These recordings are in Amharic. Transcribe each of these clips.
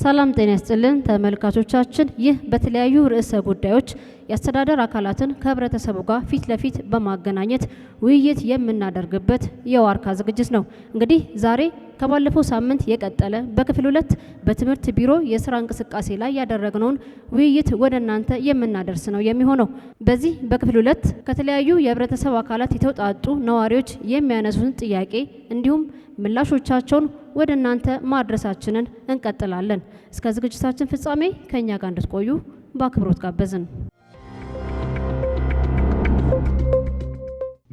ሰላም ጤና ይስጥልን ተመልካቾቻችን፣ ይህ በተለያዩ ርዕሰ ጉዳዮች የአስተዳደር አካላትን ከህብረተሰቡ ጋር ፊት ለፊት በማገናኘት ውይይት የምናደርግበት የዋርካ ዝግጅት ነው። እንግዲህ ዛሬ ከባለፈው ሳምንት የቀጠለ በክፍል 2 በትምህርት ቢሮ የስራ እንቅስቃሴ ላይ ያደረግነውን ውይይት ወደ እናንተ የምናደርስ ነው የሚሆነው። በዚህ በክፍል 2 ከተለያዩ የህብረተሰብ አካላት የተውጣጡ ነዋሪዎች የሚያነሱትን ጥያቄ እንዲሁም ምላሾቻቸውን ወደ እናንተ ማድረሳችንን እንቀጥላለን። እስከ ዝግጅታችን ፍጻሜ ከኛ ጋር እንድትቆዩ በአክብሮት ጋበዝን።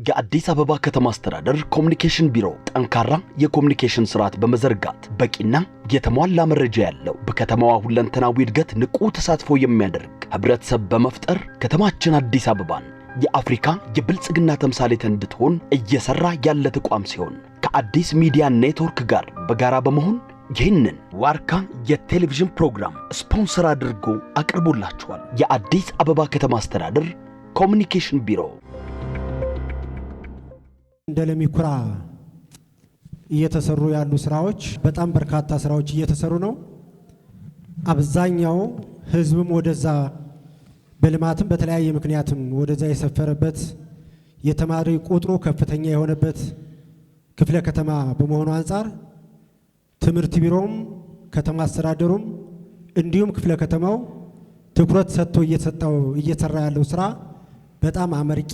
የአዲስ አበባ ከተማ አስተዳደር ኮሙኒኬሽን ቢሮ ጠንካራ የኮሙኒኬሽን ስርዓት በመዘርጋት በቂና የተሟላ መረጃ ያለው በከተማዋ ሁለንተናዊ እድገት ንቁ ተሳትፎ የሚያደርግ ህብረተሰብ በመፍጠር ከተማችን አዲስ አበባን የአፍሪካ የብልጽግና ተምሳሌት እንድትሆን እየሰራ ያለ ተቋም ሲሆን ከአዲስ ሚዲያ ኔትወርክ ጋር በጋራ በመሆን ይህንን ዋርካ የቴሌቪዥን ፕሮግራም ስፖንሰር አድርጎ አቅርቦላችኋል። የአዲስ አበባ ከተማ አስተዳደር ኮሙኒኬሽን ቢሮ። እንደ ለሚ ኩራ እየተሰሩ ያሉ ስራዎች በጣም በርካታ ስራዎች እየተሰሩ ነው። አብዛኛው ህዝብም ወደዛ በልማትም በተለያየ ምክንያትም ወደዛ የሰፈረበት የተማሪ ቁጥሩ ከፍተኛ የሆነበት ክፍለ ከተማ በመሆኑ አንፃር ትምህርት ቢሮም ከተማ አስተዳደሩም እንዲሁም ክፍለ ከተማው ትኩረት ሰጥቶ እየሰራ ያለው ስራ በጣም አመርቂ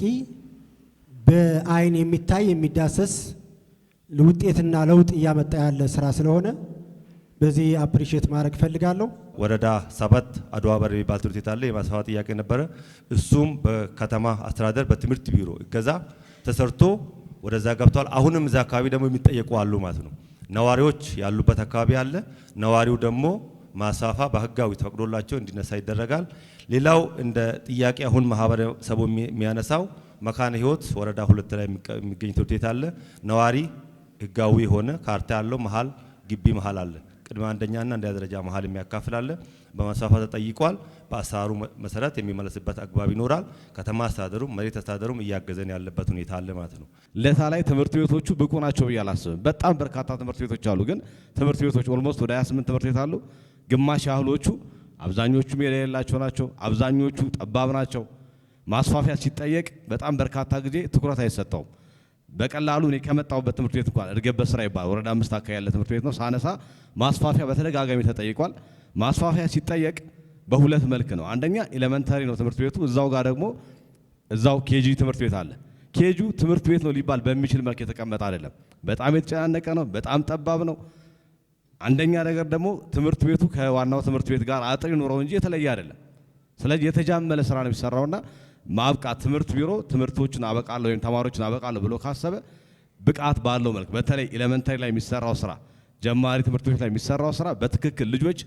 በአይን የሚታይ የሚዳሰስ ውጤትና ለውጥ እያመጣ ያለ ስራ ስለሆነ በዚህ አፕሪሺየት ማድረግ ፈልጋለሁ። ወረዳ 7 አድዋ በር የሚባል ትምህርት ቤት አለ። የማስፋፋት ጥያቄ ነበረ። እሱም በከተማ አስተዳደር በትምህርት ቢሮ እገዛ ተሰርቶ ወደዛ ገብቷል። አሁንም እዛ አካባቢ ደግሞ የሚጠየቁ አሉ ማለት ነው። ነዋሪዎች ያሉበት አካባቢ አለ። ነዋሪው ደግሞ ማስፋፋ በህጋዊ ተፈቅዶላቸው እንዲነሳ ይደረጋል። ሌላው እንደ ጥያቄ አሁን ማህበረሰቡ የሚያነሳው መካነ ህይወት ወረዳ 2 ላይ የሚገኝ ትምህርት ቤት አለ። ነዋሪ ህጋዊ የሆነ ካርታ ያለው መሃል ግቢ መሃል አለ። ቅድመ አንደኛና አንደኛ ደረጃ መሃል የሚያካፍል አለ። በማስፋፋት ተጠይቋል። በአሰራሩ መሰረት የሚመለስበት አግባብ ይኖራል። ከተማ አስተዳደሩም መሬት አስተዳደሩም እያገዘን ያለበት ሁኔታ አለ ማለት ነው። ለታ ላይ ትምህርት ቤቶቹ ብቁ ናቸው ብዬ አላስብም። በጣም በርካታ ትምህርት ቤቶች አሉ። ግን ትምህርት ቤቶች ኦልሞስት ወደ 28 ትምህርት ቤት አሉ። ግማሽ ያህሎቹ አብዛኞቹም የሌላቸው ናቸው። አብዛኞቹ ጠባብ ናቸው። ማስፋፊያ ሲጠየቅ በጣም በርካታ ጊዜ ትኩረት አይሰጠውም። በቀላሉ እኔ ከመጣሁበት ትምህርት ቤት እንኳን እድገበት ስራ ይባል ወረዳ 5 አካባቢ ያለ ትምህርት ቤት ነው ሳነሳ ማስፋፊያ በተደጋጋሚ ተጠይቋል። ማስፋፊያ ሲጠየቅ በሁለት መልክ ነው። አንደኛ ኤሌመንታሪ ነው ትምህርት ቤቱ፣ እዛው ጋር ደግሞ እዛው ኬጂ ትምህርት ቤት አለ። ኬጂ ትምህርት ቤት ነው ሊባል በሚችል መልክ የተቀመጠ አይደለም። በጣም የተጨናነቀ ነው። በጣም ጠባብ ነው። አንደኛ ነገር ደግሞ ትምህርት ቤቱ ከዋናው ትምህርት ቤት ጋር አጥር ይኖረው እንጂ የተለየ አይደለም። ስለዚህ የተጃመለ ስራ ነው የሚሰራውና ማብቃት ትምህርት ቢሮ ትምህርቶችን አበቃለሁ ወይም ተማሪዎችን አበቃለሁ ብሎ ካሰበ ብቃት ባለው መልክ በተለይ ኤሌመንታሪ ላይ የሚሰራው ስራ ጀማሪ ትምህርት ቤት ላይ የሚሰራው ስራ በትክክል ልጆች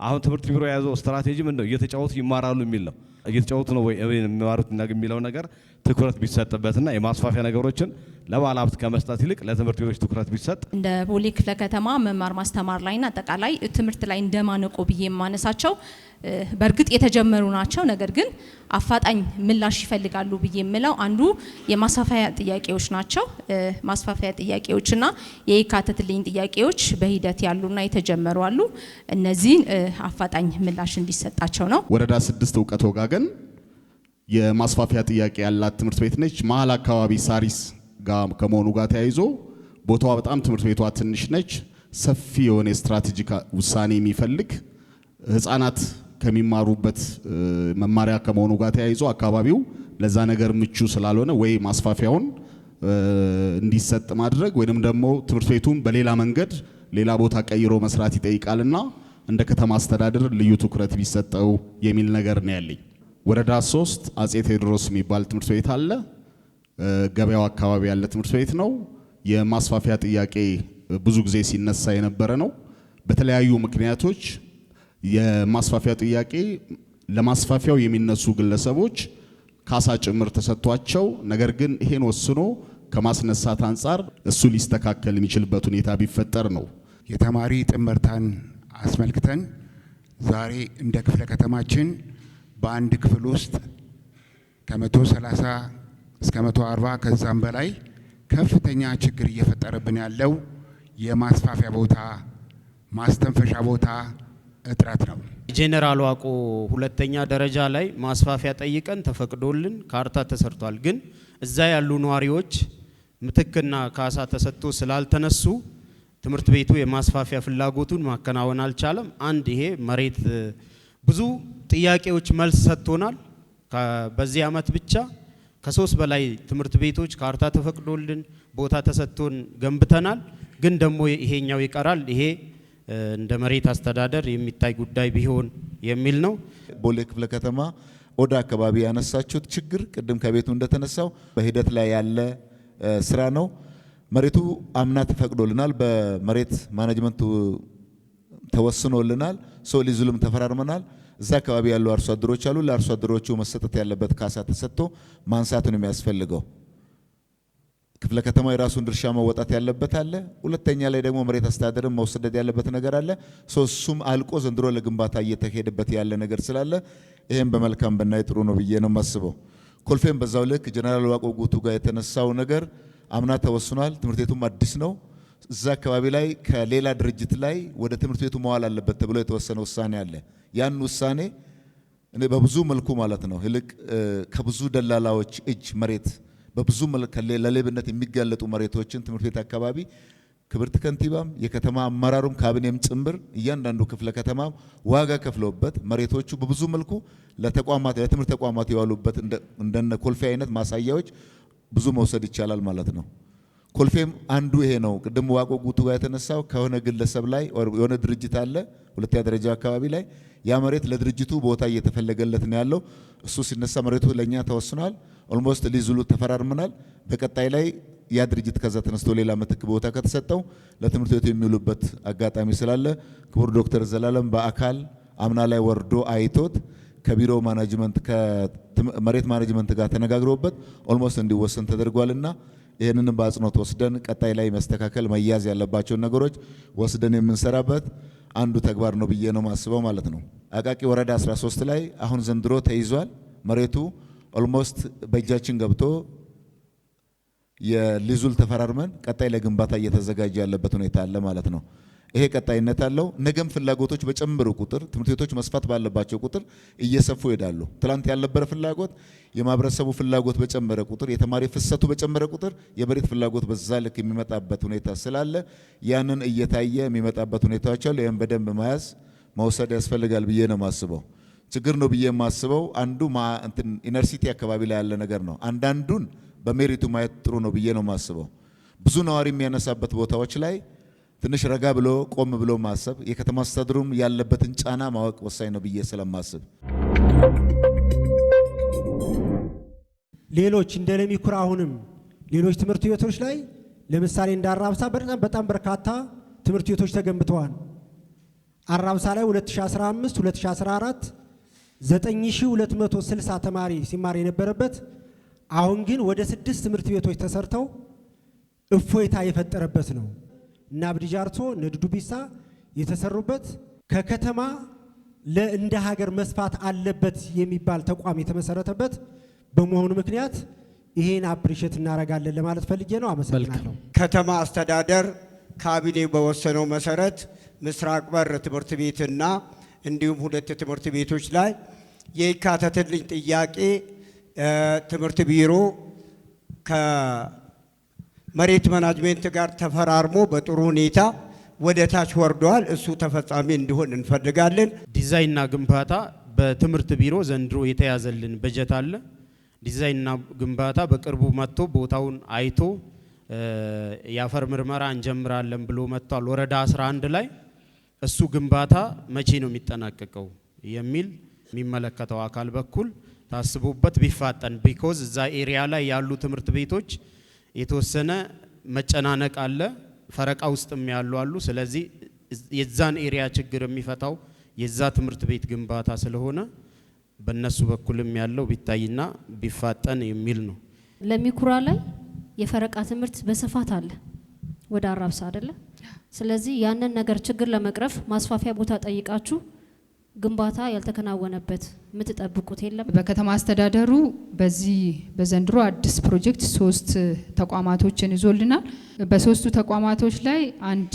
አሁን ትምህርት ቢሮ የያዘው ስትራቴጂ ምንድነው? እየተጫወቱ ይማራሉ የሚል ነው። እየተጫወቱ ነው ወይ የሚማሩት የሚለው ነገር ትኩረት ቢሰጥበትና የማስፋፊያ ነገሮችን ለባለ ሀብት ከመስጠት ይልቅ ለትምህርት ቤቶች ትኩረት ቢሰጥ። እንደ ቦሌ ክፍለ ከተማ መማር ማስተማር ላይና አጠቃላይ ትምህርት ላይ እንደማነቆ ብዬ የማነሳቸው በእርግጥ የተጀመሩ ናቸው። ነገር ግን አፋጣኝ ምላሽ ይፈልጋሉ ብዬ የምለው አንዱ የማስፋፊያ ጥያቄዎች ናቸው። ማስፋፊያ ጥያቄዎችና የካተትልኝ ጥያቄዎች በሂደት ያሉና የተጀመሩ አሉ። እነዚህን አፋጣኝ ምላሽ እንዲሰጣቸው ነው። ወረዳ 6 እውቀት ወጋገን የማስፋፊያ ጥያቄ ያላት ትምህርት ቤት ነች። መሀል አካባቢ ሳሪስ ጋር ከመሆኑ ጋር ተያይዞ ቦታዋ በጣም ትምህርት ቤቷ ትንሽ ነች። ሰፊ የሆነ ስትራቴጂክ ውሳኔ የሚፈልግ ህፃናት ከሚማሩበት መማሪያ ከመሆኑ ጋር ተያይዞ አካባቢው ለዛ ነገር ምቹ ስላልሆነ ወይ ማስፋፊያውን እንዲሰጥ ማድረግ ወይንም ደግሞ ትምህርት ቤቱን በሌላ መንገድ ሌላ ቦታ ቀይሮ መስራት ይጠይቃልና እንደ ከተማ አስተዳደር ልዩ ትኩረት ቢሰጠው የሚል ነገር ነው ያለኝ። ወረዳ 3 አጼ ቴዎድሮስ የሚባል ትምህርት ቤት አለ። ገበያው አካባቢ ያለ ትምህርት ቤት ነው። የማስፋፊያ ጥያቄ ብዙ ጊዜ ሲነሳ የነበረ ነው። በተለያዩ ምክንያቶች የማስፋፊያ ጥያቄ ለማስፋፊያው የሚነሱ ግለሰቦች ካሳ ጭምር ተሰጥቷቸው ነገር ግን ይሄን ወስኖ ከማስነሳት አንፃር እሱ ሊስተካከል የሚችልበት ሁኔታ ቢፈጠር ነው። የተማሪ ጥምርታን አስመልክተን ዛሬ እንደ ክፍለ ከተማችን በአንድ ክፍል ውስጥ ከ130 እስከ 140 ከዛም በላይ ከፍተኛ ችግር እየፈጠረብን ያለው የማስፋፊያ ቦታ፣ ማስተንፈሻ ቦታ እጥረት ነው። ጄኔራል ዋቆ ሁለተኛ ደረጃ ላይ ማስፋፊያ ጠይቀን ተፈቅዶልን ካርታ ተሰርቷል። ግን እዛ ያሉ ነዋሪዎች ምትክና ካሳ ተሰጥቶ ስላልተነሱ ትምህርት ቤቱ የማስፋፊያ ፍላጎቱን ማከናወን አልቻለም። አንድ ይሄ መሬት ብዙ ጥያቄዎች መልስ ሰጥቶናል። በዚህ አመት ብቻ ከ3 በላይ ትምህርት ቤቶች ካርታ ተፈቅዶልን ቦታ ተሰጥቶን ገንብተናል። ግን ደግሞ ይሄኛው ይቀራል። ይሄ እንደ መሬት አስተዳደር የሚታይ ጉዳይ ቢሆን የሚል ነው። ቦሌ ክፍለ ከተማ ኦዳ አካባቢ ያነሳችሁት ችግር ቅድም ከቤቱ እንደተነሳው በሂደት ላይ ያለ ስራ ነው። መሬቱ አምና ተፈቅዶልናል፣ በመሬት ማኔጅመንቱ ተወስኖልናል፣ ሊዙልም ተፈራርመናል። እዛ አካባቢ ያሉ አርሶ አደሮች አሉ። ለአርሶ አደሮቹ መሰጠት ያለበት ካሳ ተሰጥቶ ማንሳት ነው የሚያስፈልገው። ክፍለ ከተማ የራሱን ድርሻ መወጣት ያለበት አለ። ሁለተኛ ላይ ደግሞ መሬት አስተዳደርን መወሰድ ያለበት ነገር አለ። እሱም አልቆ ዘንድሮ ለግንባታ እየተሄደበት ያለ ነገር ስላለ ይሄን በመልካም ብናይ ጥሩ ነው ብዬ ነው የማስበው። ኮልፌም በዛው ልክ ጀነራል ዋቆ ጉቱ ጋር የተነሳው ነገር አምና ተወስኗል። ትምህርት ቤቱም አዲስ ነው። እዛ አካባቢ ላይ ከሌላ ድርጅት ላይ ወደ ትምህርት ቤቱ መዋል አለበት ተብሎ የተወሰነ ውሳኔ አለ። ያን ውሳኔ እኔ በብዙ መልኩ ማለት ነው ይልቅ ከብዙ ደላላዎች እጅ መሬት በብዙ መልኩ ለሌብነት የሚጋለጡ መሬቶችን ትምህርት ቤት አካባቢ ክብርት ከንቲባም የከተማ አመራሩም ካቢኔም ጭምር እያንዳንዱ ክፍለ ከተማም ዋጋ ከፍለውበት መሬቶቹ በብዙ መልኩ ለተቋማት ለትምህርት ተቋማት የዋሉበት እንደነ ኮልፌ አይነት ማሳያዎች ብዙ መውሰድ ይቻላል ማለት ነው። ኮልፌም አንዱ ይሄ ነው። ቅድም ዋቆ ጉቱ ጋር የተነሳው ከሆነ ግለሰብ ላይ የሆነ ድርጅት አለ ሁለተኛ ደረጃ አካባቢ ላይ ያ መሬት ለድርጅቱ ቦታ እየተፈለገለት ነው ያለው። እሱ ሲነሳ መሬቱ ለኛ ተወስኗል። ኦልሞስት ሊዙሉ ተፈራርመናል። በቀጣይ ላይ ያ ድርጅት ከዛ ተነስቶ ሌላ ምትክ ቦታ ከተሰጠው ለትምህርት ቤቱ የሚውሉበት አጋጣሚ ስላለ ክቡር ዶክተር ዘላለም በአካል አምና ላይ ወርዶ አይቶት ከቢሮ ማኔጅመንት ከመሬት ማኔጅመንት ጋር ተነጋግሮበት ኦልሞስት እንዲወሰን ተደርጓልና ይሄንን በአጽንኦት ወስደን ቀጣይ ላይ መስተካከል መያዝ ያለባቸው ነገሮች ወስደን የምንሰራበት አንዱ ተግባር ነው ብዬ ነው ማስበው ማለት ነው። አቃቂ ወረዳ 13 ላይ አሁን ዘንድሮ ተይዟል። መሬቱ ኦልሞስት በእጃችን ገብቶ የሊዙል ተፈራርመን ቀጣይ ለግንባታ እየተዘጋጀ ያለበት ሁኔታ አለ ማለት ነው። ይሄ ቀጣይነት አለው። ነገም ፍላጎቶች በጨመሩ ቁጥር ትምህርት ቤቶች መስፋት ባለባቸው ቁጥር እየሰፉ ይሄዳሉ። ትላንት ያልነበረ ፍላጎት የማህበረሰቡ ፍላጎት በጨመረ ቁጥር የተማሪ ፍሰቱ በጨመረ ቁጥር የመሬት ፍላጎት በዛ ልክ የሚመጣበት ሁኔታ ስላለ ያንን እየታየ የሚመጣበት ሁኔታዎች አሉ። ይሄን በደንብ መያዝ መውሰድ ያስፈልጋል ብዬ ነው ማስበው። ችግር ነው ብዬ የማስበው አንዱ ዩኒቨርሲቲ አካባቢ ላይ ያለ ነገር ነው። አንዳንዱን በሜሪቱ ማየት ጥሩ ነው ብዬ ነው ማስበው። ብዙ ነዋሪ የሚያነሳበት ቦታዎች ላይ ትንሽ ረጋ ብሎ ቆም ብሎ ማሰብ የከተማ አስተዳደሩም ያለበትን ጫና ማወቅ ወሳኝ ነው ብዬ ስለማስብ ሌሎች እንደ ለሚኩራ አሁንም ሌሎች ትምህርት ቤቶች ላይ ለምሳሌ እንደ አራብሳ በጣም በርካታ ትምህርት ቤቶች ተገንብተዋል። አራብሳ ላይ 2015 2014 9260 ተማሪ ሲማር የነበረበት አሁን ግን ወደ 6 ትምህርት ቤቶች ተሰርተው እፎይታ የፈጠረበት ነው። እና አብዲጃርቶ ነድዱ ቢሳ የተሰሩበት ከከተማ ለእንደ ሀገር መስፋት አለበት የሚባል ተቋም የተመሰረተበት በመሆኑ ምክንያት ይሄን አፕሪሼት እናረጋለን ለማለት ፈልጌ ነው። አመሰግናለሁ። ከተማ አስተዳደር ካቢኔ በወሰነው መሰረት ምስራቅ በር ትምህርት ቤትና እንዲሁም 2 ትምህርት ቤቶች ላይ የይካተትልኝ ጥያቄ ትምህርት ቢሮ ከመሬት ማኔጅመንት ጋር ተፈራርሞ በጥሩ ሁኔታ ወደ ታች ወርዷል። እሱ ተፈጻሚ እንዲሆን እንፈልጋለን። ዲዛይንና ግንባታ በትምህርት ቢሮ ዘንድሮ የተያዘልን በጀት አለ። ዲዛይንና ግንባታ በቅርቡ መጥቶ ቦታውን አይቶ የአፈር ምርመራ እንጀምራለን ብሎ መጥቷል። ወረዳ 11 ላይ እሱ ግንባታ መቼ ነው የሚጠናቀቀው የሚል የሚመለከተው አካል በኩል ታስቦበት ቢፋጠን ቢኮዝ እዛ ኤሪያ ላይ ያሉ ትምህርት ቤቶች የተወሰነ መጨናነቅ አለ፣ ፈረቃ ውስጥም ያሉ አሉ። ስለዚህ የዛን ኤሪያ ችግር የሚፈታው የዛ ትምህርት ቤት ግንባታ ስለሆነ በእነሱ በኩልም ያለው ቢታይና ቢፋጠን የሚል ነው። ለሚኩራ ላይ የፈረቃ ትምህርት በስፋት አለ ወደ አራብሳ አይደለ? ስለዚህ ያንን ነገር ችግር ለመቅረፍ ማስፋፊያ ቦታ ጠይቃችሁ ግንባታ ያልተከናወነበት የምትጠብቁት የለም? በከተማ አስተዳደሩ በዚህ በዘንድሮ አዲስ ፕሮጀክት 3 ተቋማቶችን ይዞልናል። በ3ቱ ተቋማቶች ላይ አንድ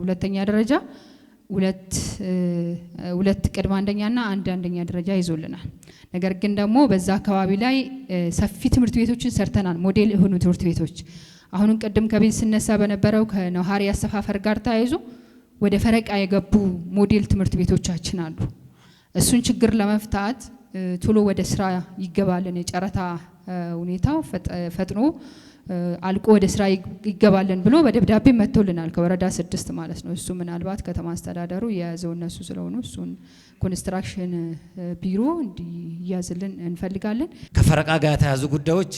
ሁለተኛ ደረጃ ሁለት ቅድመ አንደኛና አንድ አንደኛ ደረጃ ይዞልናል። ነገር ግን ደግሞ በዛ አካባቢ ላይ ሰፊ ትምህርት ቤቶችን ሰርተናል፣ ሞዴል የሆኑ ትምህርት ቤቶች። አሁንም ቅድም ከቤት ስነሳ በነበረው ከነዋሪ አሰፋፈር ጋር ተያይዞ ወደ ፈረቃ የገቡ ሞዴል ትምህርት ቤቶቻችን አሉ። እሱን ችግር ለመፍታት ቶሎ ወደ ስራ ይገባልን የጨረታ ሁኔታው ፈጥኖ አልቆ ወደ ስራ ይገባልን ብሎ በደብዳቤ መጥቶልናል ከወረዳ 6 ማለት ነው። እሱ ምናልባት ከተማ አስተዳደሩ የያዘው እነሱ ስለሆኑ እሱን ኮንስትራክሽን ቢሮ እንዲያዝልን እንፈልጋለን። ከፈረቃ ጋር የተያዙ ጉዳዮች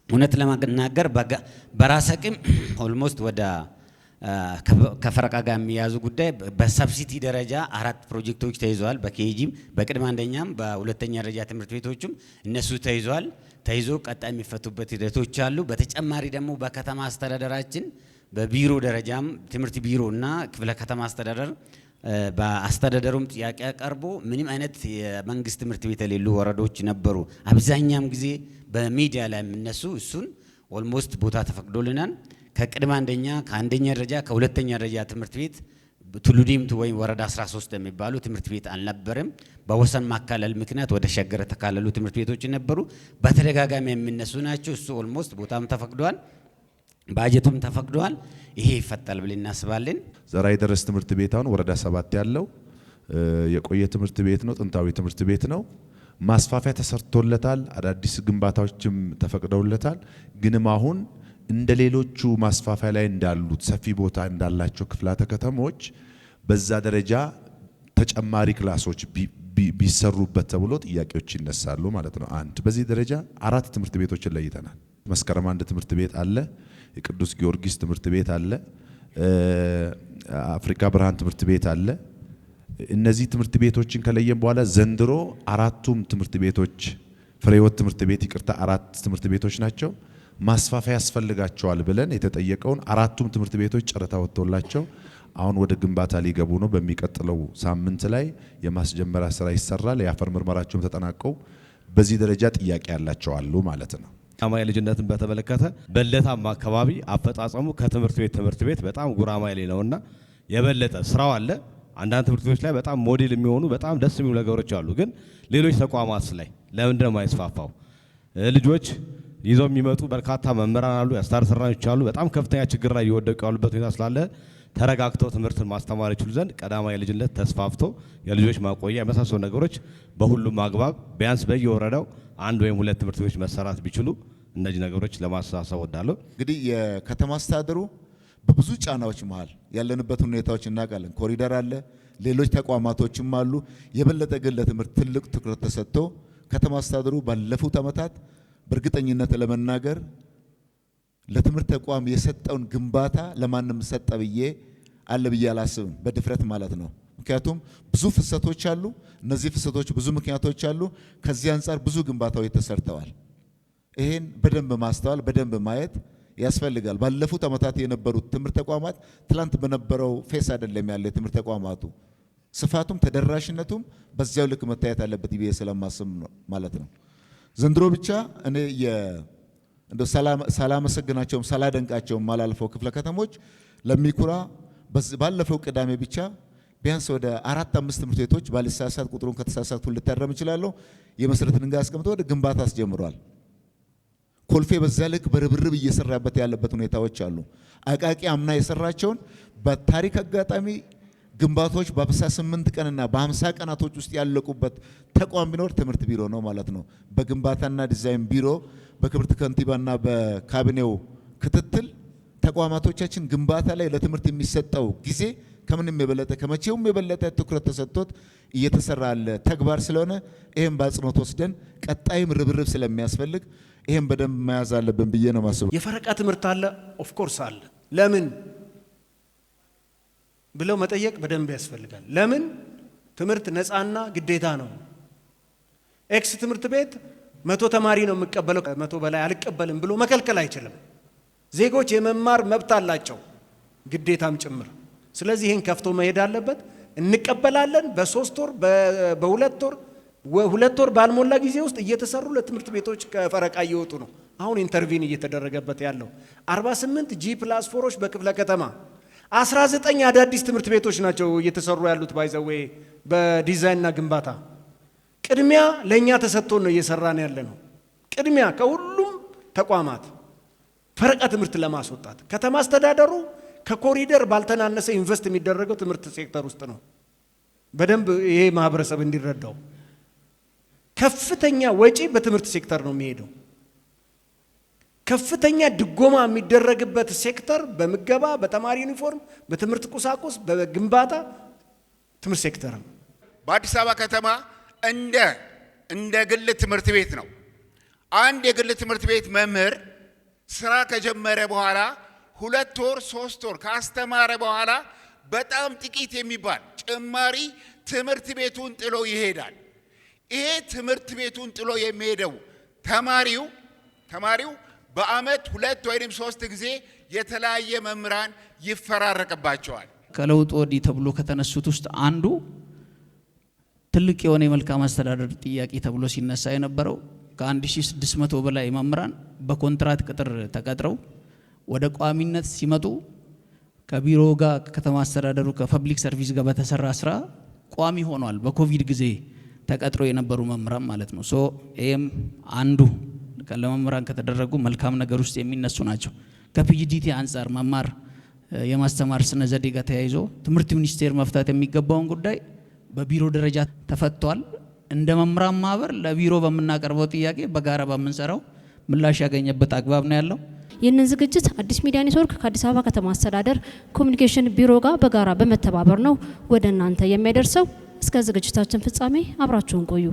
እውነት ለማናገር በራስ አቅም ኦልሞስት ወደ ከፈረቃ ጋር የሚያዙ ጉዳይ በሰብሲዲ ደረጃ 4 ፕሮጀክቶች ተይዘዋል። በኬጂም በቅድመ አንደኛም በሁለተኛ ደረጃ ትምህርት ቤቶችም እነሱ ተይዘዋል። ተይዞ ቀጣይ የሚፈቱበት ሂደቶች አሉ። በተጨማሪ ደግሞ በከተማ አስተዳደራችን በቢሮ ደረጃም ትምህርት ቢሮ እና ክፍለ ከተማ አስተዳደር በአስተዳደሩም ጥያቄ ቀርቦ ምንም አይነት የመንግስት ትምህርት ቤት የሌሉ ወረዶች ነበሩ። አብዛኛም ጊዜ በሚዲያ ላይ የምነሱ እሱን ኦልሞስት ቦታ ተፈቅዶልናል። ከቅድመ አንደኛ ከአንደኛ ደረጃ ከሁለተኛ ደረጃ ትምህርት ቤት ቱሉ ዲምቱ ወይም ወረዳ 13 የሚባሉ ትምህርት ቤት አልነበረም። በወሰን ማካለል ምክንያት ወደ ሸገር ተካለሉ ትምህርት ቤቶች ነበሩ። በተደጋጋሚ የሚነሱ ናቸው። እሱ ኦልሞስት ቦታም ተፈቅዷል፣ ባጀቱም ተፈቅዷል። ይሄ ይፈታል ብለን እናስባለን። ዘራይ ደረስ ትምህርት ቤት አሁን ወረዳ 7 ያለው የቆየ ትምህርት ቤት ነው፣ ጥንታዊ ትምህርት ቤት ነው። ማስፋፊያ ተሰርቶለታል፣ አዳዲስ ግንባታዎችም ተፈቅደውለታል። ግንም አሁን እንደ ሌሎቹ ማስፋፊያ ላይ እንዳሉት ሰፊ ቦታ እንዳላቸው ክፍላተ ከተሞች በዛ ደረጃ ተጨማሪ ክላሶች ቢሰሩበት ተብሎ ጥያቄዎች ይነሳሉ ማለት ነው። አንድ በዚህ ደረጃ 4 ትምህርት ቤቶችን ለይተናል። መስከረም 1 ትምህርት ቤት አለ፣ የቅዱስ ጊዮርጊስ ትምህርት ቤት አለ፣ አፍሪካ ብርሃን ትምህርት ቤት አለ። እነዚህ ትምህርት ቤቶችን ከለየን በኋላ ዘንድሮ 4ቱም ትምህርት ቤቶች ፍሬህይወት ትምህርት ቤት 4 ትምህርት ቤቶች ናቸው ማስፋፊያ ያስፈልጋቸዋል ብለን የተጠየቀውን 4ቱም ትምህርት ቤቶች ጨረታ ወጥቶላቸው አሁን ወደ ግንባታ ሊገቡ ነው። በሚቀጥለው ሳምንት ላይ የማስጀመሪያ ስራ ይሰራል። የአፈር ምርመራቸውም ተጠናቀው በዚህ ደረጃ ጥያቄ ያላቸው አሉ ማለት ነው። ጉራማይሌ ልጅነትን በተመለከተ በለታማ አካባቢ አፈጻጸሙ ከትምህርት ቤት በጣም ጉራማይሌ ነውና የበለጠ ስራው አለ። አንዳንድ ትምህርት ቤቶች ላይ በጣም ሞዴል የሚሆኑ በጣም ደስ የሚሉ ነገሮች አሉ። ግን ሌሎች ተቋማት ላይ ለምንድነው የማይስፋፋው? ልጆች ይዘው የሚመጡ በርካታ መምህራን አሉ፣ የአስተዳደር ሰራተኞች አሉ። በጣም ከፍተኛ ችግር ላይ እየወደቁ ያሉበት ሁኔታ ስላለ ተረጋግተው ትምህርትን ማስተማር ይችሉ ዘንድ ቀዳማዊ ልጅነት ተስፋፍቶ የልጆች ማቆያ የመሳሰሉ ነገሮች በሁሉም አግባብ ቢያንስ በየወረዳው 1 ወይም 2 ትምህርት ቤቶች መሰራት ቢችሉ እነዚህ ነገሮች ለማሳሰብ ወዳለሁ። እንግዲህ የከተማ አስተዳደሩ በብዙ ጫናዎች መሃል ያለንበት ሁኔታዎች እናውቃለን። ኮሪደር አለ፣ ሌሎች ተቋማቶችም አሉ። የበለጠ ግን ለትምህርት ትልቅ ትኩረት ተሰጥቶ ከተማ አስተዳደሩ ባለፉት ዓመታት በእርግጠኝነት ለመናገር ለትምህርት ተቋም የሰጠውን ግንባታ ለማንም ሰጠ ብዬ አላስብም፣ በድፍረት ማለት ነው። ምክንያቱም ብዙ ፍሰቶች አሉ። እነዚህ ፍሰቶች ብዙ ምክንያቶች አሉ። ከዚህ አንጻር ብዙ ግንባታዎች ተሰርተዋል። ይሄን በደንብ ማስተዋል በደንብ ማየት ያስፈልጋል። ባለፉት ዓመታት የነበሩት ትምህርት ተቋማት ትላንት በነበረው ፌስ አይደለም ያለ የትምህርት ተቋማቱ ስፋቱም ተደራሽነቱም በዚያው ልክ መታየት አለበት ብዬ ስለማስብ ነው ማለት ነው። ዘንድሮ ብቻ እኔ እንደው ሳላመሰግናቸውም ሳላደንቃቸውም ማላልፈው ክፍለ ከተሞች ለሚኩራ ባለፈው ቅዳሜ ብቻ ቢያንስ ወደ 4-5 ትምህርት ቤቶች ባልሳሳት ቁጥሩን ከተሳሳትኩ ልታረም እችላለሁ የመሰረተ ድንጋይ አስቀምጦ ወደ ግንባታ አስጀምሯል። ኮልፌ በዛ ልክ በርብርብ እየሰራበት ያለበት ሁኔታዎች አሉ። አቃቂ አምና የሰራቸውን በታሪክ አጋጣሚ ግንባታዎች በ58 ቀንና በ50 ቀናቶች ውስጥ ያለቁበት ተቋም ቢኖር ትምህርት ቢሮ ነው ማለት ነው። በግንባታና ዲዛይን ቢሮ በክብርት ከንቲባና በካቢኔው ክትትል ተቋማቶቻችን ግንባታ ላይ ለትምህርት የሚሰጠው ጊዜ ከምንም የበለጠ ከመቼውም የበለጠ ትኩረት ተሰጥቶት እየተሰራ ያለ ተግባር ስለሆነ ይሄን በአጽንኦት ወስደን ቀጣይም ርብርብ ስለሚያስፈልግ ይሄን በደንብ መያዝ አለብን ብዬ ነው ማስበው። የፈረቃ ትምህርት አለ፣ ኦፍ ኮርስ አለ። ለምን ብለው መጠየቅ በደንብ ያስፈልጋል። ለምን ትምህርት ነፃና ግዴታ ነው። ኤክስ ትምህርት ቤት 100 ተማሪ ነው የሚቀበለው፣ 100 በላይ አልቀበልም ብሎ መከልከል አይችልም። ዜጎች የመማር መብት አላቸው፣ ግዴታም ጭምር። ስለዚህ ይሄን ከፍቶ መሄድ አለበት። እንቀበላለን። በ3 ወር በ2 ወር ባልሞላ ጊዜ ውስጥ እየተሰሩ ለትምህርት ቤቶች ከፈረቃ እየወጡ ነው። አሁን ኢንተርቪን እየተደረገበት ያለው 48 G+4ዎች በክፍለ ከተማ 19 አዳዲስ ትምህርት ቤቶች ናቸው እየተሰሩ ያሉት ባይዘዌ በዲዛይንና ግንባታ። ቅድሚያ ለኛ ተሰጥቶ ነው እየሰራን ያለ ነው። ቅድሚያ ከሁሉም ተቋማት ፈረቃ ትምህርት ለማስወጣት ከተማ አስተዳደሩ ከኮሪደር ባልተናነሰ ኢንቨስት የሚደረገው ትምህርት ሴክተር ውስጥ ነው። በደንብ ይሄ ማህበረሰብ እንዲረዳው ከፍተኛ ወጪ በትምህርት ሴክተር ነው የሚሄደው። ከፍተኛ ድጎማ የሚደረግበት ሴክተር በምገባ፣ በተማሪ ዩኒፎርም፣ በትምህርት ቁሳቁስ፣ በግንባታ ትምህርት ሴክተር ነው። በአዲስ አበባ ከተማ እንደ ግል ትምህርት ቤት ነው። አንድ የግል ትምህርት ቤት መምህር ስራ ከጀመረ በኋላ 2 ወር 3 ወር ካስተማረ በኋላ በጣም ጥቂት የሚባል ጭማሪ ትምህርት ቤቱን ጥሎ ይሄዳል። ይሄ ትምህርት ቤቱን ጥሎ የሚሄደው ተማሪው በአመት 2 ወይም 3 ጊዜ የተለያየ መምህራን ይፈራረቅባቸዋል። ከለውጥ ወዲህ ተብሎ ከተነሱት ውስጥ አንዱ ትልቅ የሆነ የመልካም አስተዳደር ጥያቄ ተብሎ ሲነሳ የነበረው ከ1600 በላይ መምህራን በኮንትራት ቅጥር ተቀጥረው ወደ ቋሚነት ሲመጡ ከቢሮ ጋር ከተማ አስተዳደሩ ከፐብሊክ ሰርቪስ ጋር በተሰራ ስራ ቋሚ ሆኗል። በኮቪድ ጊዜ ተቀጥረው የነበሩ መምህራን ማለት ነው። ይሄም አንዱ ለመምህራን ከተደረጉ መልካም ነገር ውስጥ የሚነሱ ናቸው። ከፒጂዲቲ አንጻር መማር የማስተማር ስነ ዘዴ ጋር ተያይዞ ትምህርት ሚኒስቴር መፍታት የሚገባውን ጉዳይ በቢሮ ደረጃ ተፈቷል። እንደ መምህራን ማህበር ለቢሮ በመናቀርበው ጥያቄ በጋራ በመንሰራው ምላሽ ያገኘበት አግባብ ነው ያለው። ይህንን ዝግጅት አዲስ ሚዲያ ኔትወርክ ከአዲስ አበባ ከተማ አስተዳደር ኮሚኒኬሽን ቢሮ ጋር በጋራ በመተባበር ነው ወደ እናንተ የሚያደርሰው። እስከ ዝግጅታችን ፍጻሜ አብራችሁን ቆዩ።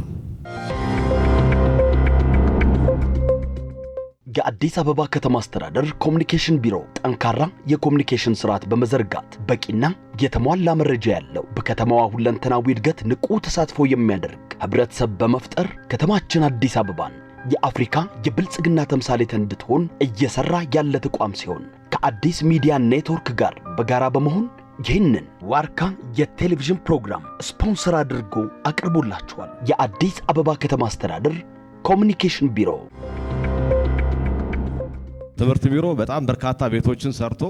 የአዲስ አበባ ከተማ አስተዳደር ኮሚኒኬሽን ቢሮ ጠንካራ የኮሚኒኬሽን ስርዓት በመዘርጋት በቂና የተሟላ መረጃ ያለው በከተማዋ ሁለንተናዊ እድገት ንቁ ተሳትፎ የሚያደርግ ህብረተሰብ በመፍጠር ከተማችን አዲስ አበባን የአፍሪካ የብልጽግና ተምሳሌት እንድትሆን እየሰራ ያለ ተቋም ሲሆን ከአዲስ ሚዲያ ኔትወርክ ጋር በጋራ በመሆን ይህንን ዋርካ የቴሌቪዥን ፕሮግራም ስፖንሰር አድርጎ አቅርቦላችኋል። የአዲስ አበባ ከተማ አስተዳደር ኮሚኒኬሽን ቢሮ። ትምህርት ቢሮ በጣም በርካታ ቤቶችን ሰርቶ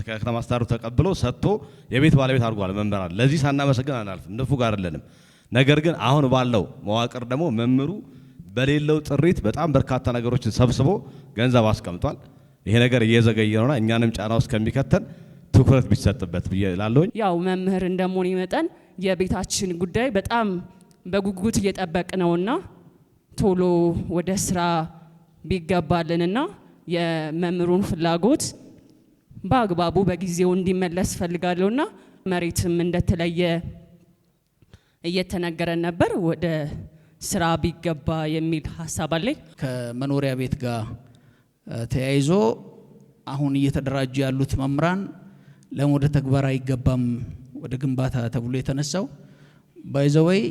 ከከተማ አስተዳደሩ ተቀብሎ ሰጥቶ የቤት ባለቤት አድርጓል መምህራን። ለዚህ ሳናመሰግን አናልፍም፣ ንፉግ አይደለንም። ነገር ግን አሁን ባለው መዋቅር ደግሞ መምህሩ በሌለው ጥሪት በጣም በርካታ ነገሮችን ሰብስቦ ገንዘብ አስቀምጧል። ይሄ ነገር እየዘገየ ነውና እኛንም ጫና ውስጥ ከሚከተን ትኩረት ቢሰጥበት ብዬ እላለሁ። ያው መምህር እንደመሆኔ መጠን የቤታችን ጉዳይ በጣም በጉጉት እየጠበቅ ነውና ቶሎ ወደ ስራ ቢገባልንና የመምህሩን ፍላጎት በአግባቡ በጊዜው እንዲመለስ ፈልጋለሁና መሬትም እንደተለየ እየተነገረን ነበር። ወደ ስራ ቢገባ የሚል ሐሳብ አለኝ። ከመኖሪያ ቤት ጋር ተያይዞ አሁን እየተደራጁ ያሉት መምህራን ለምን ወደ ተግባር አይገባም ወደ ግንባታ ተብሎ የተነሳው ባይዘወይ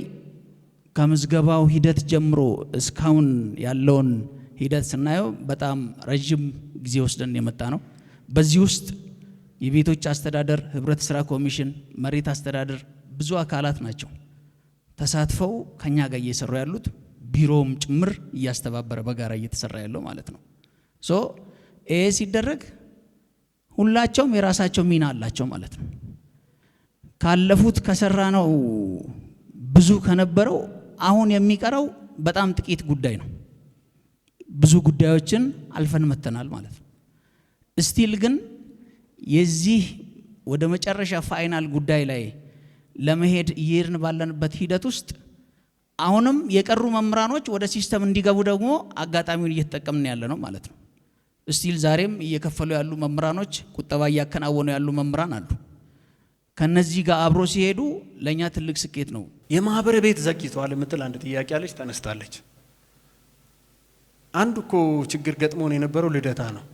ከምዝገባው ሂደት ጀምሮ እስካሁን ያለውን ሂደት ስናየው በጣም ረጅም ጊዜ ወስደን የመጣ ነው። በዚህ ውስጥ የቤቶች አስተዳደር፣ ህብረት ስራ ኮሚሽን፣ መሬት አስተዳደር ብዙ አካላት ናቸው ተሳትፈው ከኛ ጋር እየሰሩ ያሉት። ቢሮም ጭምር እያስተባበረ በጋራ እየተሰራ ያለው ማለት ነው። ይሄ ሲደረግ ሁላቸውም የራሳቸው ሚና አላቸው ማለት ነው። ካለፉት ከሰራ ነው ብዙ ከነበረው አሁን የሚቀረው በጣም ጥቂት ጉዳይ ነው። ብዙ ጉዳዮችን አልፈን መተናል ማለት ነው። ስቲል ግን የዚህ ወደ መጨረሻ ፋይናል ጉዳይ ላይ ለመሄድ እየሄድን ባለንበት ሂደት ውስጥ አሁንም የቀሩ መምህራኖች ወደ ሲስተም እንዲገቡ ደግሞ አጋጣሚውን እየተጠቀምን ያለ ነው ማለት ነው። ስቲል ዛሬም እየከፈሉ ያሉ መምህራኖች፣ ቁጠባ እያከናወኑ ያሉ መምህራን አሉ። ከነዚህ ጋር አብሮ ሲሄዱ ለኛ ትልቅ ስኬት ነው። የማህበር ቤት ዘግይተዋል የምትል አንድ ጥያቄ አለች፣ ተነስታለች። አንዱ እኮ ችግር ገጥሞን የነበረው ልደታ ነው።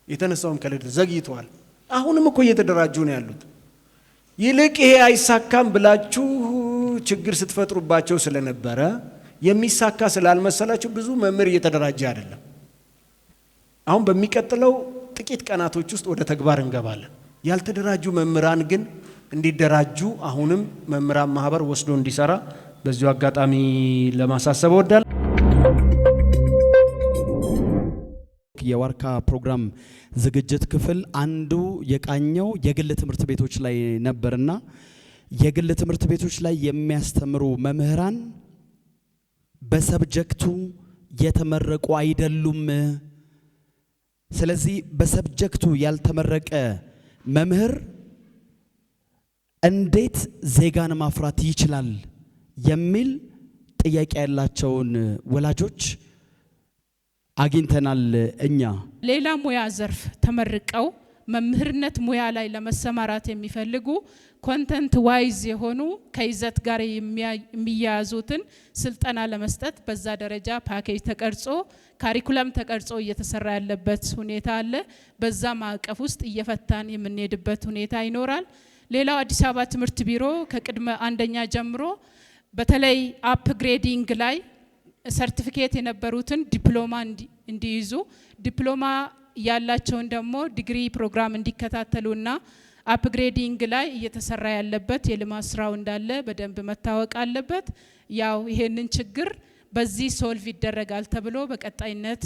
የተነሳውም ከልደታ ዘግይተዋል። አሁንም እኮ እየተደራጁ ነው ያሉት። ይልቅ ይሄ አይሳካም ብላችሁ ችግር ስትፈጥሩባቸው ስለነበረ የሚሳካ ስላልመሰላችሁ ብዙ መምህር እየተደራጀ አይደለም። አሁን በሚቀጥለው ጥቂት ቀናቶች ውስጥ ወደ ተግባር እንገባለን። ያልተደራጁ መምህራን ግን እንዲደራጁ አሁንም መምህራን ማህበር ወስዶ እንዲሰራ በዚሁ አጋጣሚ ለማሳሰብ እወዳለሁ። የዋርካ ፕሮግራም ዝግጅት ክፍል አንዱ የቃኘው የግል ትምህርት ቤቶች ላይ ነበርና የግል ትምህርት ቤቶች ላይ የሚያስተምሩ መምህራን በሰብጀክቱ የተመረቁ አይደሉም። ስለዚህ በሰብጀክቱ ያልተመረቀ መምህር እንዴት ዜጋን ማፍራት ይችላል የሚል ጥያቄ ያላቸውን ወላጆች አግኝተናል። እኛ ሌላ ሙያ ዘርፍ ተመርቀው መምህርነት ሙያ ላይ ለመሰማራት የሚፈልጉ ኮንተንት ዋይዝ የሆኑ ከይዘት ጋር የሚያያዙትን ስልጠና ለመስጠት በዛ ደረጃ ፓኬጅ ተቀርጾ ካሪኩለም ተቀርጾ እየተሰራ ያለበት ሁኔታ አለ። በዛ ማዕቀፍ ውስጥ እየፈታን የምንሄድበት ሁኔታ ይኖራል። ሌላው አዲስ አበባ ትምህርት ቢሮ ከቅድመ አንደኛ ጀምሮ በተለይ አፕግሬዲንግ ላይ ሰርቲፊኬት የነበሩትን ዲፕሎማ እንዲይዙ ዲፕሎማ ያላቸውን ደግሞ ዲግሪ ፕሮግራም እንዲከታተሉና አፕግሬዲንግ ላይ እየተሰራ ያለበት የልማት ስራው እንዳለ በደንብ መታወቅ አለበት። ያው ይሄንን ችግር በዚህ ሶልቭ ይደረጋል ተብሎ በቀጣይነት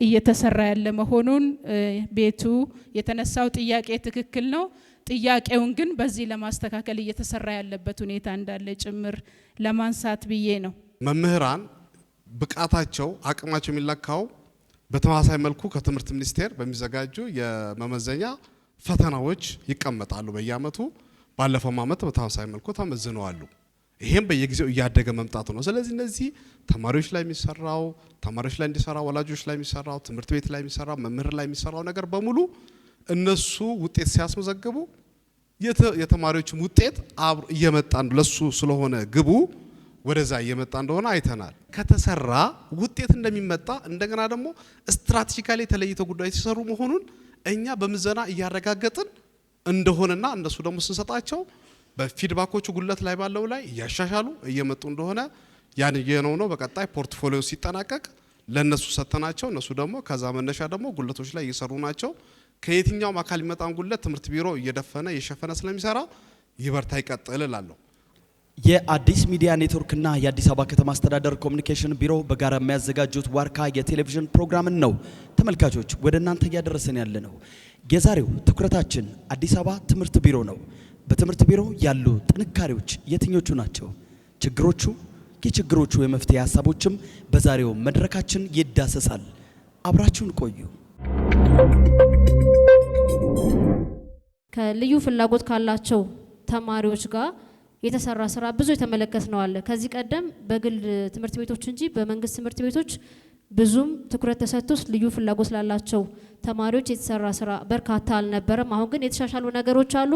እየተሰራ ያለ መሆኑን ቤቱ የተነሳው ጥያቄ ትክክል ነው። ጥያቄውን ግን በዚህ ለማስተካከል እየተሰራ ያለበት ሁኔታ እንዳለ ጭምር ለማንሳት ብዬ ነው። መምህራን ብቃታቸው አቅማቸው የሚለካው በተመሳሳይ መልኩ ከትምህርት ሚኒስቴር በሚዘጋጁ የመመዘኛ ፈተናዎች ይቀመጣሉ በየአመቱ። ባለፈው አመት በተመሳሳይ መልኩ ተመዝነዋል። ይሄም በየጊዜው እያደገ መምጣቱ ነው። ስለዚህ እነዚህ ተማሪዎች ላይ የሚሰራው ተማሪዎች ላይ እንዲሰራ ወላጆች ላይ የሚሰራው ትምህርት ቤት ላይ የሚሰራው መምህር ላይ የሚሰራው ነገር በሙሉ እነሱ ውጤት ሲያስመዘግቡ የተማሪዎችም ውጤት አብሮ እየመጣ ለሱ ስለሆነ ግቡ ወደዛ እየመጣ እንደሆነ አይተናል። ከተሰራ ውጤት እንደሚመጣ እንደገና ደግሞ ስትራቴጂካሊ የተለየተ ጉዳይ ሲሰሩ መሆኑን እኛ በምዘና እያረጋገጥን እንደሆነና እነሱ ደግሞ ስንሰጣቸው በፊድባኮቹ ጉለት ላይ ባለው ላይ እያሻሻሉ እየመጡ እንደሆነ ያን የነው ነው። በቀጣይ ፖርትፎሊዮ ሲጠናቀቅ ለነሱ ሰተናቸው እነሱ ደግሞ ከዛ መነሻ ደግሞ ጉለቶች ላይ እየሰሩ ናቸው። ከየትኛውም አካል የሚመጣን ጉለት ትምህርት ቢሮ እየደፈነ እየሸፈነ ስለሚሰራ ይበርታ ይቀጥል እላለሁ። የአዲስ ሚዲያ ኔትወርክና የአዲስ አበባ ከተማ አስተዳደር ኮሚኒኬሽን ቢሮ በጋራ የሚያዘጋጁት ዋርካ የቴሌቪዥን ፕሮግራምን ነው ተመልካቾች ወደ እናንተ እያደረሰን ያለ ነው። የዛሬው ትኩረታችን አዲስ አበባ ትምህርት ቢሮ ነው። በትምህርት ቢሮ ያሉ ጥንካሬዎች የትኞቹ ናቸው? ችግሮቹ፣ የችግሮቹ የመፍትሄ ሀሳቦችም በዛሬው መድረካችን ይዳሰሳል። አብራችሁን ቆዩ። ከልዩ ፍላጎት ካላቸው ተማሪዎች ጋር የተሰራ ስራ ብዙ የተመለከትነው አለ። ከዚህ ቀደም በግል ትምህርት ቤቶች እንጂ በመንግስት ትምህርት ቤቶች ብዙም ትኩረት ተሰጥቶስ ልዩ ፍላጎት ላላቸው ተማሪዎች የተሰራ ስራ በርካታ አልነበረም። አሁን ግን የተሻሻሉ ነገሮች አሉ።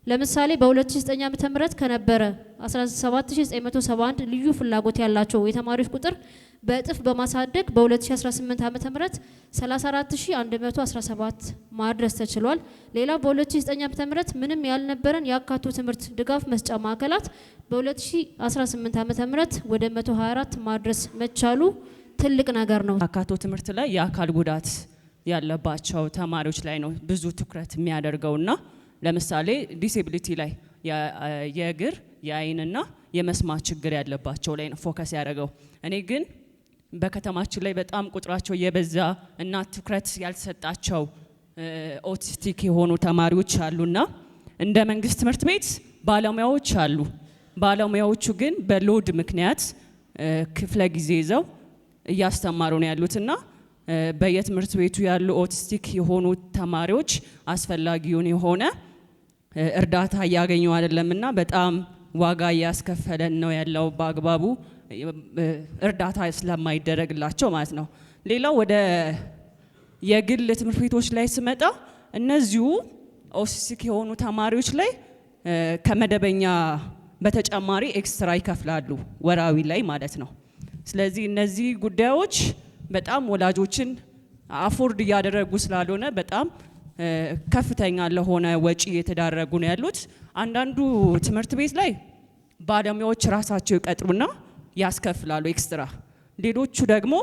ለምሳሌ በ2009 ዓመተ ምህረት ከነበረ 17971 ልዩ ፍላጎት ያላቸው የተማሪዎች ቁጥር በእጥፍ በማሳደግ በ2018 ዓመተ ምህረት 34117 ማድረስ ተችሏል። ሌላው በ2009 ዓመተ ምህረት ምንም ያልነበረን የአካቶ ትምህርት ድጋፍ መስጫ ማዕከላት በ2018 ዓመተ ምህረት ወደ 124 ማድረስ መቻሉ ትልቅ ነገር ነው። አካቶ ትምህርት ላይ የአካል ጉዳት ያለባቸው ተማሪዎች ላይ ነው ብዙ ትኩረት የሚያደርገውና ለምሳሌ ዲሴቢሊቲ ላይ የእግር የአይንና የመስማት ችግር ያለባቸው ላይ ነው ፎከስ ያደረገው። እኔ ግን በከተማችን ላይ በጣም ቁጥራቸው የበዛ እና ትኩረት ያልተሰጣቸው ኦቲስቲክ የሆኑ ተማሪዎች አሉና እንደ መንግስት ትምህርት ቤት ባለሙያዎች አሉ። ባለሙያዎቹ ግን በሎድ ምክንያት ክፍለ ጊዜ ይዘው እያስተማሩ ነው ያሉትና በየትምህርት ቤቱ ያሉ ኦቲስቲክ የሆኑ ተማሪዎች አስፈላጊውን የሆነ እርዳታ እያገኙ አይደለምና በጣም ዋጋ እያስከፈለን ነው ያለው በአግባቡ እርዳታ ስለማይደረግላቸው ማለት ነው። ሌላው ወደ የግል ትምህርት ቤቶች ላይ ስመጣ እነዚሁ ኦቲስቲክ የሆኑ ተማሪዎች ላይ ከመደበኛ በተጨማሪ ኤክስትራ ይከፍላሉ ወራዊ ላይ ማለት ነው። ስለዚህ እነዚህ ጉዳዮች በጣም ወላጆችን አፎርድ እያደረጉ ስላልሆነ በጣም ከፍተኛ ለሆነ ወጪ የተዳረጉ ነው ያሉት። አንዳንዱ ትምህርት ቤት ላይ ባለሙያዎች ራሳቸው ይቀጥሩና ያስከፍላሉ ኤክስትራ። ሌሎቹ ደግሞ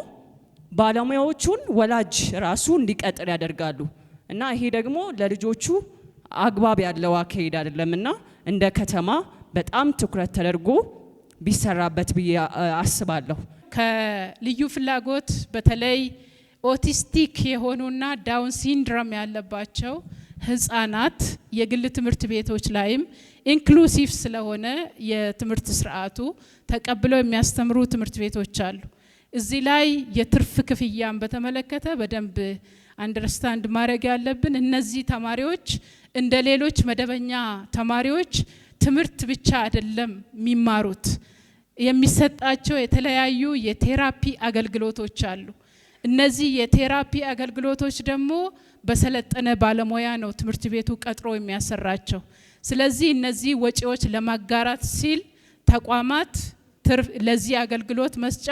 ባለሙያዎቹን ወላጅ ራሱ እንዲቀጥር ያደርጋሉ እና ይሄ ደግሞ ለልጆቹ አግባብ ያለው አካሄድ አይደለምና እንደ ከተማ በጣም ትኩረት ተደርጎ ቢሰራበት ብዬ አስባለሁ። ከልዩ ፍላጎት በተለይ ኦቲስቲክ የሆኑና ዳውን ሲንድሮም ያለባቸው ህፃናት የግል ትምህርት ቤቶች ላይም ኢንክሉሲቭ ስለሆነ የትምህርት ስርዓቱ ተቀብለው የሚያስተምሩ ትምህርት ቤቶች አሉ። እዚህ ላይ የትርፍ ክፍያን በተመለከተ በደንብ አንደርስታንድ ማድረግ ያለብን እነዚህ ተማሪዎች እንደ ሌሎች መደበኛ ተማሪዎች ትምህርት ብቻ አይደለም የሚማሩት፣ የሚሰጣቸው የተለያዩ የቴራፒ አገልግሎቶች አሉ። እነዚህ የቴራፒ አገልግሎቶች ደግሞ በሰለጠነ ባለሙያ ነው ትምህርት ቤቱ ቀጥሮ የሚያሰራቸው። ስለዚህ እነዚህ ወጪዎች ለማጋራት ሲል ተቋማት ለዚህ አገልግሎት መስጫ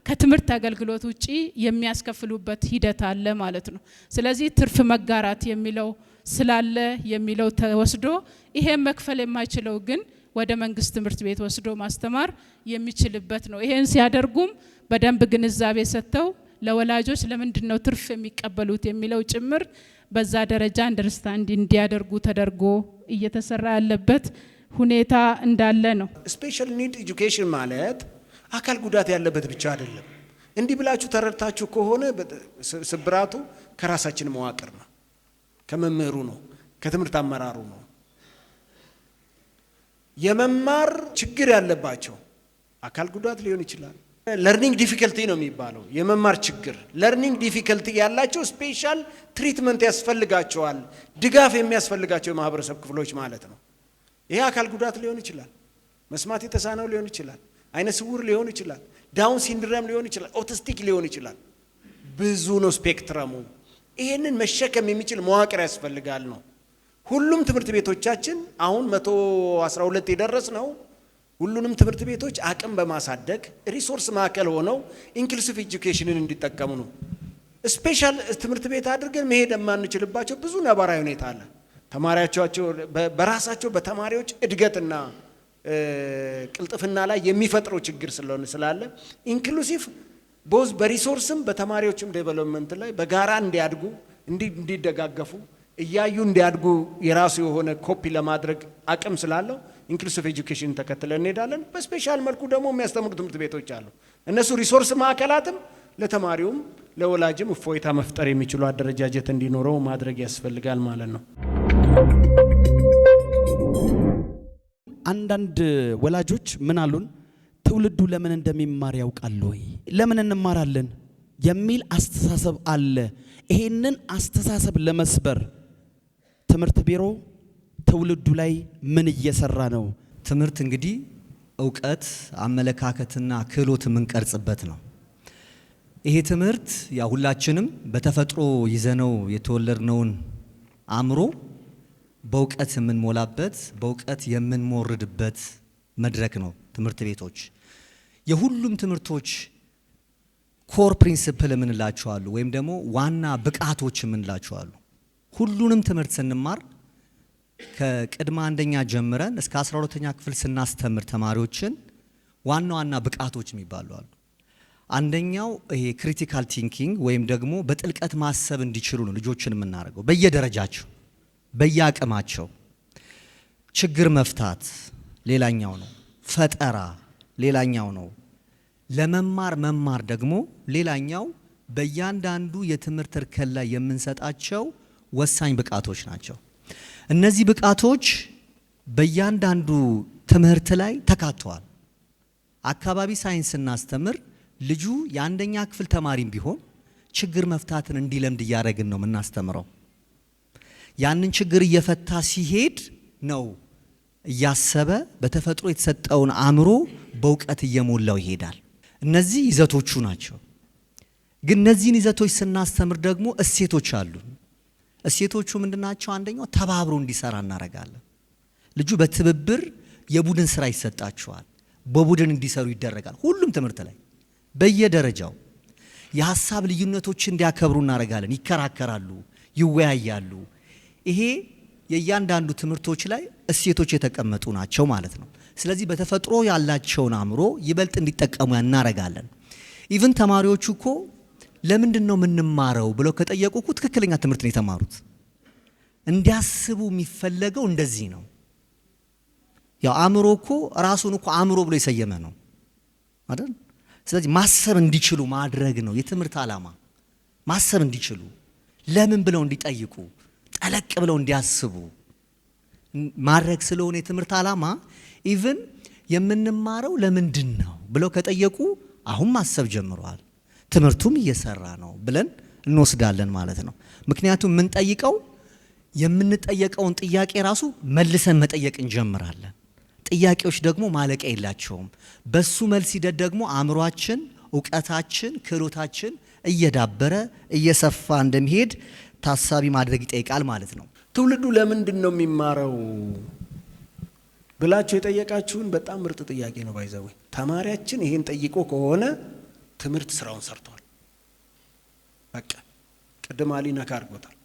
ከትምህርት አገልግሎት ውጪ የሚያስከፍሉበት ሂደት አለ ማለት ነው። ስለዚህ ትርፍ መጋራት የሚለው ስላለ የሚለው ተወስዶ ይሄን መክፈል የማይችለው ግን ወደ መንግስት ትምህርት ቤት ወስዶ ማስተማር የሚችልበት ነው። ይሄን ሲያደርጉም በደንብ ግንዛቤ ሰጥተው ለወላጆች ለምንድነው ትርፍ የሚቀበሉት የሚለው ጭምር በዛ ደረጃ አንደርስታንድ እንዲያደርጉ ተደርጎ እየተሰራ ያለበት ሁኔታ እንዳለ ነው። ስፔሻል ኒድ ኤጁኬሽን ማለት አካል ጉዳት ያለበት ብቻ አይደለም። እንዲህ ብላችሁ ተረድታችሁ ከሆነ ስብራቱ ከራሳችን መዋቅር ነው፣ ከመምህሩ ነው፣ ከትምህርት አመራሩ ነው። የመማር ችግር ያለባቸው አካል ጉዳት ሊሆን ይችላል። ለርኒንግ ዲፊከልቲ ነው የሚባለው የመማር ችግር። ለርኒንግ ዲፊከልቲ ያላቸው ስፔሻል ትሪትመንት ያስፈልጋቸዋል፣ ድጋፍ የሚያስፈልጋቸው የማህበረሰብ ክፍሎች ማለት ነው። ይሄ አካል ጉዳት ሊሆን ይችላል፣ መስማት የተሳነው ሊሆን ይችላል፣ አይነ ስውር ሊሆን ይችላል፣ ዳውን ሲንድረም ሊሆን ይችላል፣ ኦቲስቲክ ሊሆን ይችላል። ብዙ ነው ስፔክትረሙ። ይሄንን መሸከም የሚችል መዋቅር ያስፈልጋል ነው። ሁሉም ትምህርት ቤቶቻችን አሁን 112 የደረስ ነው። ሁሉንም ትምህርት ቤቶች አቅም በማሳደግ ሪሶርስ ማዕከል ሆነው ኢንክሉሲቭ ኤጁኬሽንን እንዲጠቀሙ ነው። ስፔሻል ትምህርት ቤት አድርገን መሄድ የማንችልባቸው ብዙ ነባራዊ ሁኔታ አለ። ተማሪዎቻቸው በራሳቸው በተማሪዎች እድገትና ቅልጥፍና ላይ የሚፈጥረው ችግር ስላለ ኢንክሉሲቭ ቦዝ በሪሶርስም በተማሪዎችም ዴቨሎፕመንት ላይ በጋራ እንዲያድጉ እንዲደጋገፉ እያዩ እንዲያድጉ የራሱ የሆነ ኮፒ ለማድረግ አቅም ስላለው ኢንክሉሲቭ ኤጁኬሽን ተከትለን እንሄዳለን። በስፔሻል መልኩ ደግሞ የሚያስተምሩ ትምህርት ቤቶች አሉ። እነሱ ሪሶርስ ማዕከላትም ለተማሪውም ለወላጅም እፎይታ መፍጠር የሚችሉ አደረጃጀት እንዲኖረው ማድረግ ያስፈልጋል ማለት ነው። አንዳንድ ወላጆች ምን አሉን? ትውልዱ ለምን እንደሚማር ያውቃል ወይ? ለምን እንማራለን የሚል አስተሳሰብ አለ። ይሄንን አስተሳሰብ ለመስበር ትምህርት ቢሮ ትውልዱ ላይ ምን እየሰራ ነው? ትምህርት እንግዲህ እውቀት፣ አመለካከትና ክህሎት የምንቀርጽበት ነው። ይሄ ትምህርት ያ ሁላችንም በተፈጥሮ ይዘነው የተወለድነውን አእምሮ በእውቀት የምንሞላበት በእውቀት የምንሞርድበት መድረክ ነው ትምህርት ቤቶች። የሁሉም ትምህርቶች ኮር ፕሪንሲፕል የምንላቸው አሉ፣ ወይም ደግሞ ዋና ብቃቶች የምንላቸው አሉ። ሁሉንም ትምህርት ስንማር ከቅድመ አንደኛ ጀምረን እስከ 12ኛ ክፍል ስናስተምር ተማሪዎችን ዋና ዋና ብቃቶች የሚባሉ አሉ። አንደኛው ይሄ ክሪቲካል ቲንኪንግ ወይም ደግሞ በጥልቀት ማሰብ እንዲችሉ ነው ልጆችን የምናደርገው በየደረጃቸው በየአቅማቸው። ችግር መፍታት ሌላኛው ነው። ፈጠራ ሌላኛው ነው። መማር ደግሞ ሌላኛው በእያንዳንዱ የትምህርት እርከን ላይ የምንሰጣቸው ወሳኝ ብቃቶች ናቸው። እነዚህ ብቃቶች በእያንዳንዱ ትምህርት ላይ ተካተዋል። አካባቢ ሳይንስ ስናስተምር ልጁ የአንደኛ ክፍል ተማሪም ቢሆን ችግር መፍታትን እንዲለምድ እያደረግን ነው የምናስተምረው። ያንን ችግር እየፈታ ሲሄድ ነው እያሰበ በተፈጥሮ የተሰጠውን አእምሮ በእውቀት እየሞላው ይሄዳል። እነዚህ ይዘቶቹ ናቸው። ግን እነዚህን ይዘቶች ስናስተምር ደግሞ እሴቶች አሉ። እሴቶቹ ምንድናቸው? አንደኛው ተባብሮ እንዲሰራ እናደርጋለን። ልጁ በትብብር የቡድን ስራ ይሰጣቸዋል። በቡድን እንዲሰሩ ይደረጋል። ሁሉም ትምህርት ላይ በየደረጃው የሀሳብ ልዩነቶች እንዲያከብሩ እናደርጋለን። ይከራከራሉ፣ ይወያያሉ። ይሄ የእያንዳንዱ ትምህርቶች ላይ እሴቶች የተቀመጡ ናቸው ማለት ነው። ስለዚህ በተፈጥሮ ያላቸውን አእምሮ ይበልጥ እንዲጠቀሙ እናደርጋለን። ኢቭን ተማሪዎቹ እኮ ለምንድን ነው የምንማረው ብለው ከጠየቁ እኮ ትክክለኛ ትምህርት ነው የተማሩት። እንዲያስቡ የሚፈለገው እንደዚህ ነው። ያው አእምሮ እኮ ራሱን እኮ አእምሮ ብሎ የሰየመ ነው አይደል? ስለዚህ ማሰብ እንዲችሉ ማድረግ ነው የትምህርት ዓላማ። ማሰብ እንዲችሉ፣ ለምን ብለው እንዲጠይቁ፣ ጠለቅ ብለው እንዲያስቡ ማድረግ ስለሆነ የትምህርት ዓላማ ኢቭን የምንማረው ለምንድን ነው ብለው ከጠየቁ አሁን ማሰብ ጀምረዋል፣ ትምህርቱም እየሰራ ነው ብለን እንወስዳለን ማለት ነው። ምክንያቱም የምንጠየቀውን ጥያቄ ራሱ መልሰን መጠየቅ እንጀምራለን። ጥያቄዎች ደግሞ ማለቂያ የላቸውም። በሱ መልስ ሂደት ደግሞ አእምሯችን፣ እውቀታችን፣ ክህሎታችን እየዳበረ እየሰፋ እንደሚሄድ ታሳቢ ማድረግ ይጠይቃል ማለት ነው። ትውልዱ ለምንድን ነው የሚማረው ብላችሁ የጠየቃችሁን በጣም ምርጥ ጥያቄ ነው። ባይዘው ተማሪያችን ይሄን ጠይቆ ከሆነ ትምህርት ስራውን ሰርቷል። በቃ ቅድም አሊ ነካ አድርጎታል።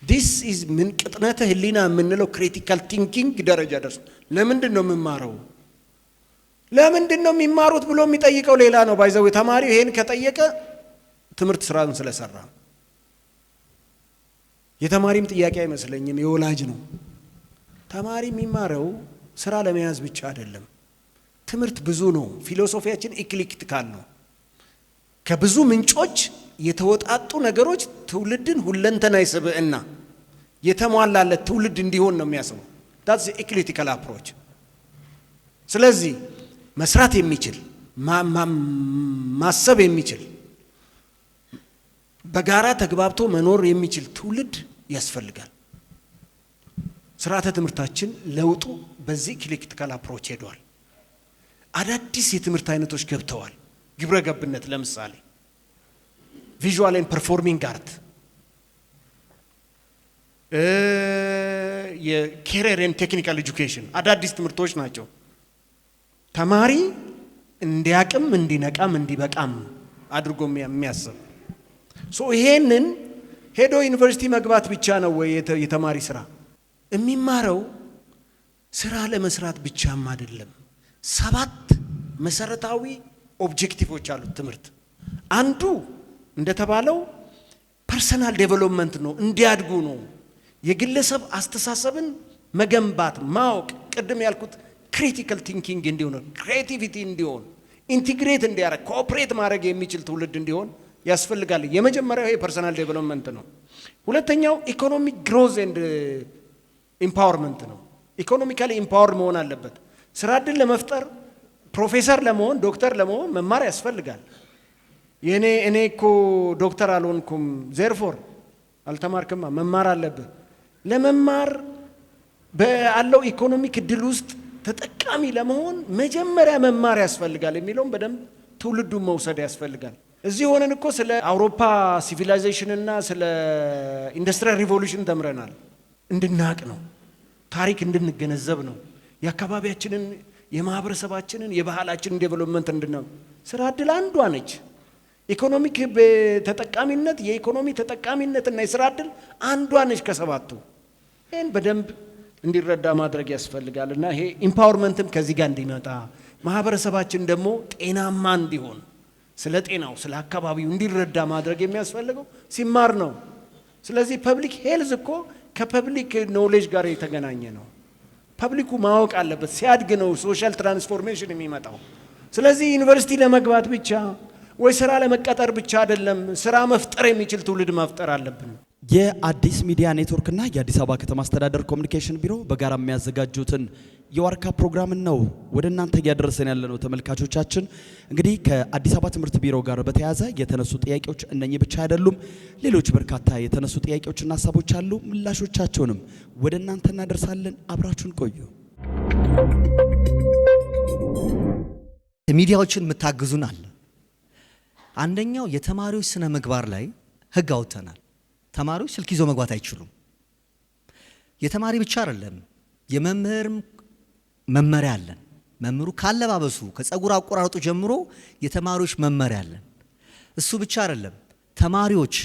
ዲስ ኢዝ ምን ቅጥነተ ህሊና የምንለው ክሪቲካል ቲንኪንግ ደረጃ ደርሶ ለምንድን ነው የምማረው፣ ለምንድን ነው የሚማሩት ብሎ የሚጠይቀው ሌላ ነው። ባይዘው ተማሪው ይሄን ከጠየቀ ትምህርት ስራውን ስለሰራ ነው። የተማሪም ጥያቄ አይመስለኝም፣ የወላጅ ነው። ተማሪ የሚማረው ስራ ለመያዝ ብቻ አይደለም። ትምህርት ብዙ ነው። ፊሎሶፊያችን ኢክሌክቲካል ነው። ከብዙ ምንጮች የተወጣጡ ነገሮች ትውልድን ሁለንተናዊ ስብዕና የተሟላለት ትውልድ እንዲሆን ነው የሚያስበው። that's the eclectical approach። ስለዚህ መስራት የሚችል ማሰብ የሚችል በጋራ ተግባብቶ መኖር የሚችል ትውልድ ያስፈልጋል። ስርዓተ ትምህርታችን ለውጡ በዚህ ኢክሌክቲካል አፕሮች ሄዷል። አዳዲስ የትምህርት አይነቶች ገብተዋል። ግብረ ገብነት ለምሳሌ ቪዥዋል ኤንድ ፐርፎርሚንግ አርት፣ የኬሪየር ኤንድ ቴክኒካል ኤጁኬሽን አዳዲስ ትምህርቶች ናቸው። ተማሪ እንዲያቅም እንዲነቃም እንዲበቃም አድርጎ የሚያስብ ይሄንን ሄዶ ዩኒቨርሲቲ መግባት ብቻ ነው ወይ የተማሪ ስራ? የሚማረው ስራ ለመስራት ብቻም አይደለም። 7 መሰረታዊ ኦብጀክቲቮች አሉት ትምህርት። አንዱ እንደተባለው ፐርሰናል ዴቨሎፕመንት ነው፣ እንዲያድጉ ነው። የግለሰብ አስተሳሰብን መገንባት ማወቅ፣ ቅድም ያልኩት ክሪቲካል ቲንኪንግ እንዲሆን፣ ክሬቲቪቲ እንዲሆን፣ ኢንቲግሬት እንዲያደርግ፣ ኮኦፕሬት ማድረግ የሚችል ትውልድ እንዲሆን ያስፈልጋል። የመጀመሪያው ይሄ ፐርሰናል ዴቨሎፕመንት ነው። ሁለተኛው ኢኮኖሚክ ግሮዝ ኤንድ ኢምፓወርመንት ነው። ኢኮኖሚካሊ ኢምፓወር መሆን አለበት። ስራ ዕድል ለመፍጠር ፕሮፌሰር ለመሆን ዶክተር ለመሆን መማር ያስፈልጋል። እኔ እኮ ዶክተር አልሆንኩም ዜርፎር አልተማርክማ፣ መማር አለብህ። ለመማር ባለው ኢኮኖሚክ እድል ውስጥ ተጠቃሚ ለመሆን መጀመሪያ መማር ያስፈልጋል የሚለውን በደንብ ትውልዱን መውሰድ ያስፈልጋል። እዚህ ሆነን እኮ ስለ አውሮፓ ሲቪላይዜሽን እና ስለ ኢንዱስትሪያል ሪቮሉሽን ተምረናል። እንድናቅ ነው፣ ታሪክ እንድንገነዘብ ነው፣ የአካባቢያችንን የማህበረሰባችንን የባህላችንን ዴቨሎፕመንት እንድናው። ስራ ዕድል አንዷ ነች። ኢኮኖሚክ ተጠቃሚነት፣ የኢኮኖሚ ተጠቃሚነትና የስራ ዕድል አንዷ ነች ከሰባቱ። ይህን በደንብ እንዲረዳ ማድረግ ያስፈልጋል እና ይሄ ኢምፓወርመንትም ከዚህ ጋር እንዲመጣ ማህበረሰባችን ደግሞ ጤናማ እንዲሆን ስለ ጤናው ስለ አካባቢው እንዲረዳ ማድረግ የሚያስፈልገው ሲማር ነው። ስለዚህ ፐብሊክ ሄልዝ እኮ ከፐብሊክ ኖሌጅ ጋር የተገናኘ ነው። ፐብሊኩ ማወቅ አለበት። ሲያድግ ነው ሶሻል ትራንስፎርሜሽን የሚመጣው። ስለዚህ ዩኒቨርሲቲ ለመግባት ብቻ ወይ ስራ ለመቀጠር ብቻ አይደለም፣ ስራ መፍጠር የሚችል ትውልድ መፍጠር አለብን። የአዲስ ሚዲያ ኔትወርክና የአዲስ አበባ ከተማ አስተዳደር ኮሚኒኬሽን ቢሮ በጋራ የሚያዘጋጁትን የዋርካ ፕሮግራምን ነው ወደ እናንተ እያደረሰን ያለነው ተመልካቾቻችን። እንግዲህ ከአዲስ አበባ ትምህርት ቢሮ ጋር በተያያዘ የተነሱ ጥያቄዎች እነኚህ ብቻ አይደሉም። ሌሎች በርካታ የተነሱ ጥያቄዎችና ሀሳቦች አሉ። ምላሾቻቸውንም ወደ እናንተ እናደርሳለን። አብራችሁን ቆዩ። ሚዲያዎችን የምታግዙን አለ። አንደኛው የተማሪዎች ስነ ምግባር ላይ ህግ አውጥተናል። ተማሪዎች ስልክ ይዘው መግባት አይችሉም። የተማሪ ብቻ አይደለም፣ የመምህርም መመሪያ አለን። መምህሩ ካለባበሱ ከጸጉር አቆራረጡ ጀምሮ የተማሪዎች መመሪያ አለን። እሱ ብቻ አይደለም፣ ተማሪዎች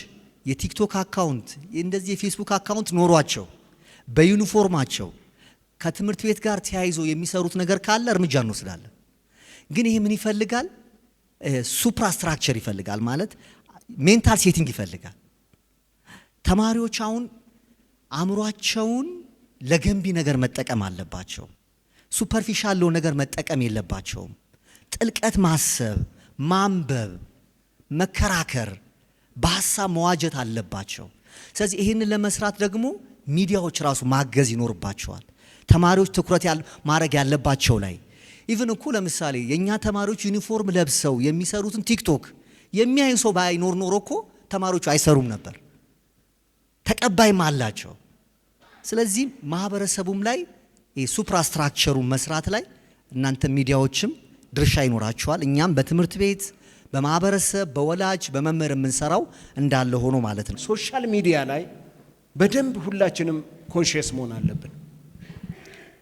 የቲክቶክ አካውንት እንደዚህ የፌስቡክ አካውንት ኖሯቸው በዩኒፎርማቸው ከትምህርት ቤት ጋር ተያይዞ የሚሰሩት ነገር ካለ እርምጃ እንወስዳለን። ግን ይሄ ምን ይፈልጋል? ሱፕራስትራክቸር ይፈልጋል፣ ማለት ሜንታል ሴቲንግ ይፈልጋል። ተማሪዎች አሁን አእምሯቸውን ለገንቢ ነገር መጠቀም አለባቸው። ሱፐርፊሻል ለው ነገር መጠቀም የለባቸውም። ጥልቀት ማሰብ፣ ማንበብ፣ መከራከር፣ በሀሳብ መዋጀት አለባቸው። ስለዚህ ይህንን ለመስራት ደግሞ ሚዲያዎች ራሱ ማገዝ ይኖርባቸዋል። ተማሪዎች ትኩረት ማድረግ ያለባቸው ላይ ኢቭን እኮ ለምሳሌ የኛ ተማሪዎች ዩኒፎርም ለብሰው የሚሰሩትን ቲክቶክ የሚያዩ ሰው ባይኖር ኖሮ እኮ ተማሪዎቹ አይሰሩም ነበር፣ ተቀባይም አላቸው። ስለዚህ ማህበረሰቡም ላይ ሱፕራስትራክቸሩን መስራት ላይ እናንተ ሚዲያዎችም ድርሻ ይኖራቸዋል። እኛም በትምህርት ቤት፣ በማህበረሰብ፣ በወላጅ፣ በመምህር የምንሰራው እንዳለ ሆኖ ማለት ነው። ሶሻል ሚዲያ ላይ በደንብ ሁላችንም ኮንሽየስ መሆን አለብን።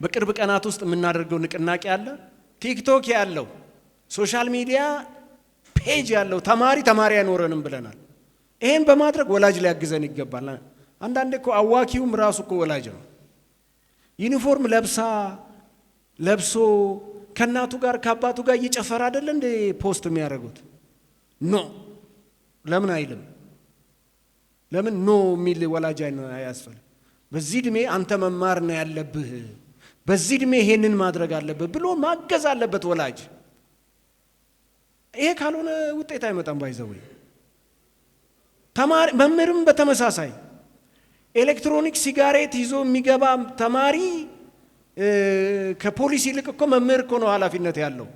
በቅርብ ቀናት ውስጥ የምናደርገው ንቅናቄ አለ። ቲክቶክ ያለው ሶሻል ሚዲያ ፔጅ ያለው ተማሪ አይኖረንም ብለናል። ይሄን በማድረግ ወላጅ ሊያግዘን ይገባል። አንዳንዴ እኮ አዋኪውም ራሱ እኮ ወላጅ ነው። ዩኒፎርም ለብሶ ከእናቱ ጋር ከአባቱ ጋር እየጨፈረ አይደለ እንደ ፖስት የሚያደርጉት? ኖ ለምን አይልም? ለምን ኖ የሚል ወላጅ አያስፈልግ? በዚህ እድሜ አንተ መማር ነው ያለብህ፣ በዚህ እድሜ ይሄንን ማድረግ አለብህ ብሎ ማገዝ አለበት ወላጅ። ይሄ ካልሆነ ውጤት አይመጣም። ባይዘው ተማሪ መምህርም በተመሳሳይ ኤሌክትሮኒክ ሲጋሬት ይዞ የሚገባ ተማሪ ከፖሊስ ይልቅ እኮ መምህር እኮ ነው ኃላፊነት ያለው።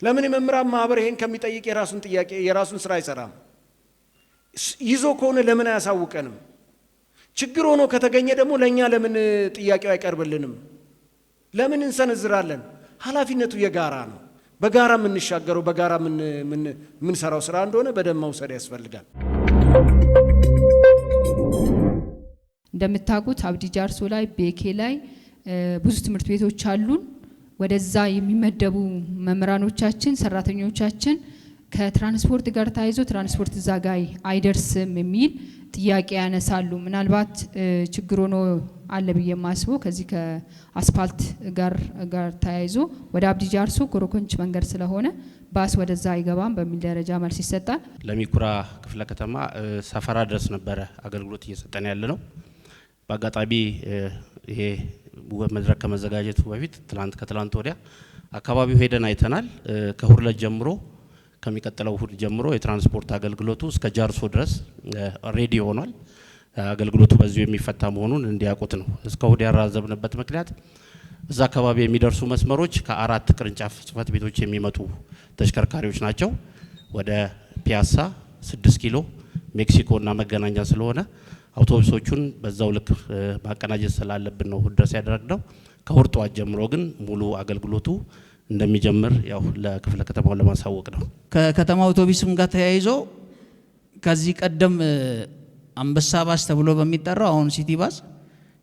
ለምን የመምህራን ማህበር ይሄን ከሚጠይቅ የራሱን ጥያቄ የራሱን ስራ አይሰራም? ይዞ ከሆነ ለምን አያሳውቀንም? ችግር ሆኖ ከተገኘ ደግሞ ለኛ ለምን ጥያቄው አይቀርብልንም? ለምን እንሰነዝራለን? ኃላፊነቱ የጋራ ነው። በጋራ የምንሻገረው በጋራ የምንሰራው ስራ እንደሆነ በደንብ መውሰድ ያስፈልጋል። እንደምታውቁት አብዲ ጃርሶ ላይ ቤኬ ላይ ብዙ ትምህርት ቤቶች አሉን። ወደዛ የሚመደቡ መምህራኖቻችን፣ ሰራተኞቻችን ከትራንስፖርት ጋር ተያይዞ ትራንስፖርት እዛ ጋር አይደርስም የሚል ጥያቄ ያነሳሉ። ምናልባት ችግር ሆኖ አለ ብዬ የማስበው ከዚህ ከአስፓልት ጋር ተያይዞ ወደ አብዲ ጃርሶ ኮረኮንች መንገድ ስለሆነ ባስ ወደዛ አይገባም በሚል ደረጃ መልስ ይሰጣል። ለሚኩራ ክፍለ ከተማ ሰፈራ ድረስ ነበረ አገልግሎት እየሰጠን ያለ ነው። በአጋጣሚ ይሄ መድረክ ከመዘጋጀቱ በፊት ከትላንት ወዲያ አካባቢው ሄደን አይተናል። ከሁለት ጀምሮ ከሚቀጥለው እሁድ ጀምሮ የትራንስፖርት አገልግሎቱ እስከ ጃርሶ ድረስ ሬዲ ሆኗል። አገልግሎቱ በዚሁ የሚፈታ መሆኑን እንዲያውቁት ነው። እስከ እሁድ ያራዘብንበት ምክንያት እዛ አካባቢ የሚደርሱ መስመሮች ከ4 ቅርንጫፍ ጽህፈት ቤቶች የሚመጡ ተሽከርካሪዎች ናቸው። ወደ ፒያሳ፣ 6 ኪሎ፣ ሜክሲኮ እና መገናኛ ስለሆነ አውቶቡሶቹን በዛው ልክ ማቀናጀት ስላለብን ነው ድረስ ያደረግነው። ከእሁድ ጠዋት ጀምሮ ግን ሙሉ አገልግሎቱ እንደሚጀምር ያው ለክፍለ ከተማው ለማሳወቅ ነው። ከከተማ አውቶቡስም ጋር ተያይዞ ከዚህ ቀደም አንበሳ ባስ ተብሎ በሚጠራው አሁን ሲቲ ባስ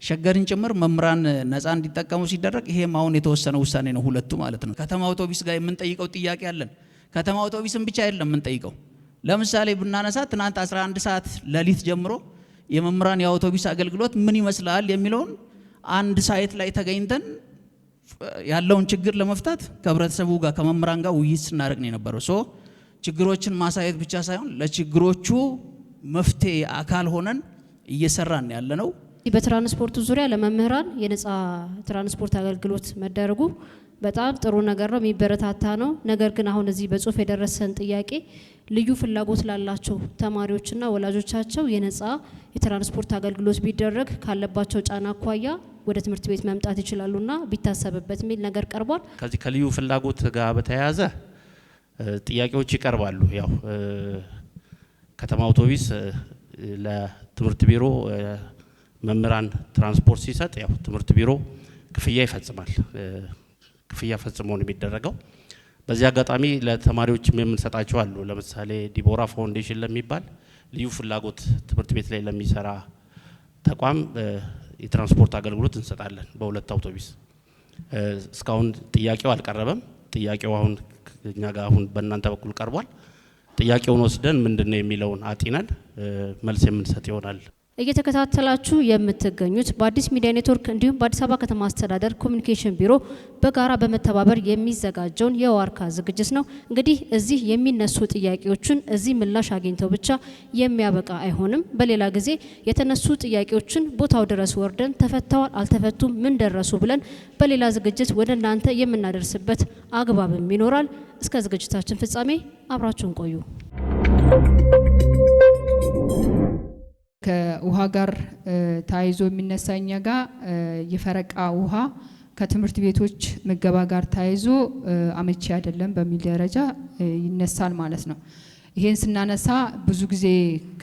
ሸገርን ጭምር መምህራን ነፃ እንዲጠቀሙ ሲደረግ ይሄም አሁን የተወሰነ ውሳኔ ነው፣ ሁለቱ ማለት ነው። ከተማ አውቶቡስ ጋር የምንጠይቀው ጥያቄ አለን። ከተማ አውቶቡስን ብቻ አይደለም የምንጠይቀው። ለምሳሌ ብናነሳ ትናንት 11 ሰዓት ሌሊት ጀምሮ የመምህራን የአውቶቡስ አገልግሎት ምን ይመስላል የሚለውን አንድ ሳይት ላይ ተገኝተን ያለውን ችግር ለመፍታት ከህብረተሰቡ ጋር ከመምህራን ጋር ውይይት ስናደርግ ነው የነበረው። ችግሮችን ማሳየት ብቻ ሳይሆን ለችግሮቹ መፍትሄ አካል ሆነን እየሰራን ያለ ነው። በትራንስፖርቱ ዙሪያ ለመምህራን የነፃ ትራንስፖርት አገልግሎት መደረጉ በጣም ጥሩ ነገር ነው፣ የሚበረታታ ነው። ነገር ግን አሁን እዚህ በጽሁፍ የደረሰን ጥያቄ ልዩ ፍላጎት ላላቸው ተማሪዎችና ወላጆቻቸው የነፃ የትራንስፖርት አገልግሎት ቢደረግ ካለባቸው ጫና አኳያ ወደ ትምህርት ቤት መምጣት ይችላሉና ቢታሰብበት የሚል ነገር ቀርቧል። ከዚህ ከልዩ ፍላጎት ጋር በተያያዘ ጥያቄዎች ይቀርባሉ። ያው ከተማ አውቶቡስ ለትምህርት ቢሮ መምህራን ትራንስፖርት ሲሰጥ ያው ትምህርት ቢሮ ክፍያ ይፈጽማል። ክፍያ ፈጽሞ ነው የሚደረገው። በዚህ አጋጣሚ ለተማሪዎች የምንሰጣቸው አሉ። ለምሳሌ ዲቦራ ፋውንዴሽን ለሚባል ልዩ ፍላጎት ትምህርት ቤት ላይ ለሚሰራ ተቋም የትራንስፖርት አገልግሎት እንሰጣለን በ2 አውቶቡስ። እስካሁን ጥያቄው አልቀረበም። ጥያቄው አሁን እኛ ጋር አሁን በእናንተ በኩል ቀርቧል። ጥያቄውን ወስደን ምንድነው የሚለውን አጢነን መልስ የምንሰጥ ይሆናል። እየተከታተላችሁ የምትገኙት በአዲስ ሚዲያ ኔትወርክ እንዲሁም በአዲስ አበባ ከተማ አስተዳደር ኮሚኒኬሽን ቢሮ በጋራ በመተባበር የሚዘጋጀውን የዋርካ ዝግጅት ነው። እንግዲህ እዚህ የሚነሱ ጥያቄዎችን እዚህ ምላሽ አግኝተው ብቻ የሚያበቃ አይሆንም። በሌላ ጊዜ የተነሱ ጥያቄዎችን ቦታው ድረስ ወርደን ተፈተዋል፣ አልተፈቱም፣ ምን ደረሱ ብለን በሌላ ዝግጅት ወደ እናንተ የምናደርስበት አግባብም ይኖራል። እስከ ዝግጅታችን ፍጻሜ አብራችሁን ቆዩ። ከውሃ ጋር ታይዞ የሚነሳ እኛ ጋር የፈረቃ ውሃ ከትምህርት ቤቶች ምገባ ጋር ታይዞ አመቺ አይደለም በሚል ደረጃ ይነሳል ማለት ነው። ይሄን ስናነሳ ብዙ ጊዜ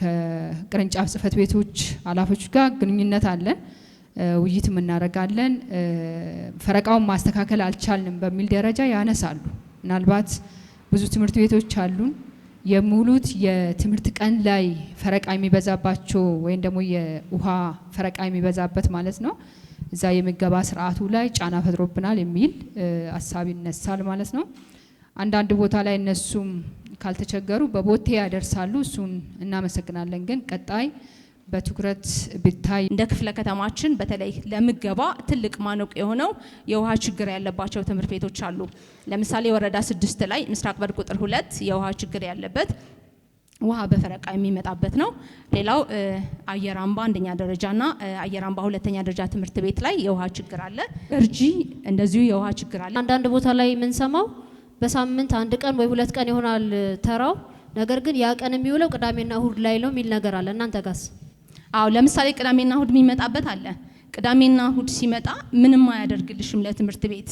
ከቅርንጫፍ ጽህፈት ቤቶች ኃላፊዎች ጋር ግንኙነት አለን፣ ውይይትም እናደርጋለን። ፈረቃውን ማስተካከል አልቻልንም በሚል ደረጃ ያነሳሉ። ምናልባት ብዙ ትምህርት ቤቶች አሉን የሙሉት የትምህርት ቀን ላይ ፈረቃ የሚበዛባቸው ወይም ደግሞ የውሃ ፈረቃ የሚበዛበት ማለት ነው። እዛ የምገባ ስርዓቱ ላይ ጫና ፈጥሮብናል የሚል ሀሳብ ይነሳል ማለት ነው። አንዳንድ ቦታ ላይ እነሱም ካልተቸገሩ በቦቴ ያደርሳሉ። እሱን እናመሰግናለን። ግን ቀጣይ በትኩረት ቢታይ እንደ ክፍለ ከተማችን በተለይ ለምገባ ትልቅ ማነቆ የሆነው የውሃ ችግር ያለባቸው ትምህርት ቤቶች አሉ። ለምሳሌ ወረዳ 6 ላይ ምስራቅ በር ቁጥር 2 የውሃ ችግር ያለበት ውሃ በፈረቃ የሚመጣበት ነው። ሌላው አየር አምባ አንደኛ ደረጃና አየር አምባ ሁለተኛ ደረጃ ትምህርት ቤት ላይ የውሃ ችግር አለ። እርጂ እንደዚሁ የውሃ ችግር አለ። አንዳንድ ቦታ ላይ የምንሰማው በሳምንት አንድ ቀን ወይ 2 ቀን ይሆናል ተራው፣ ነገር ግን ያ ቀን የሚውለው ቅዳሜና እሁድ ላይ ነው የሚል ነገር አለ። እናንተ ጋስ? አዎ ለምሳሌ ቅዳሜና እሁድ የሚመጣበት አለ። ቅዳሜና እሁድ ሲመጣ ምንም አያደርግልሽም ለትምህርት ቤት፣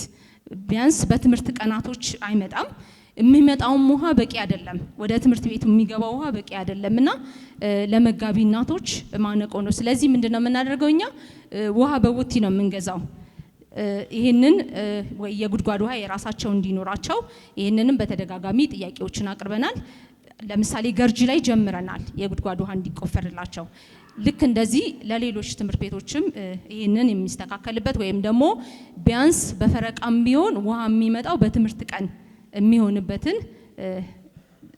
ቢያንስ በትምህርት ቀናቶች አይመጣም። የሚመጣውም ውሃ በቂ አይደለም፣ ወደ ትምህርት ቤቱ የሚገባው ውሃ በቂ አይደለምና ለመጋቢ እናቶች ማነቆ ነው። ስለዚህ ምንድነው የምናደርገው እኛ ውሃ በቦቲ ነው የምንገዛው። ይሄንን ወይ የጉድጓድ ውሃ የራሳቸው እንዲኖራቸው ይሄንንም በተደጋጋሚ ጥያቄዎችን አቅርበናል። ለምሳሌ ገርጂ ላይ ጀምረናል የጉድጓድ ውሃ እንዲቆፈርላቸው። ልክ እንደዚህ ለሌሎች ትምህርት ቤቶችም ይሄንን የሚስተካከልበት ወይም ደግሞ ቢያንስ በፈረቃም ቢሆን ውሃ የሚመጣው በትምህርት ቀን የሚሆንበትን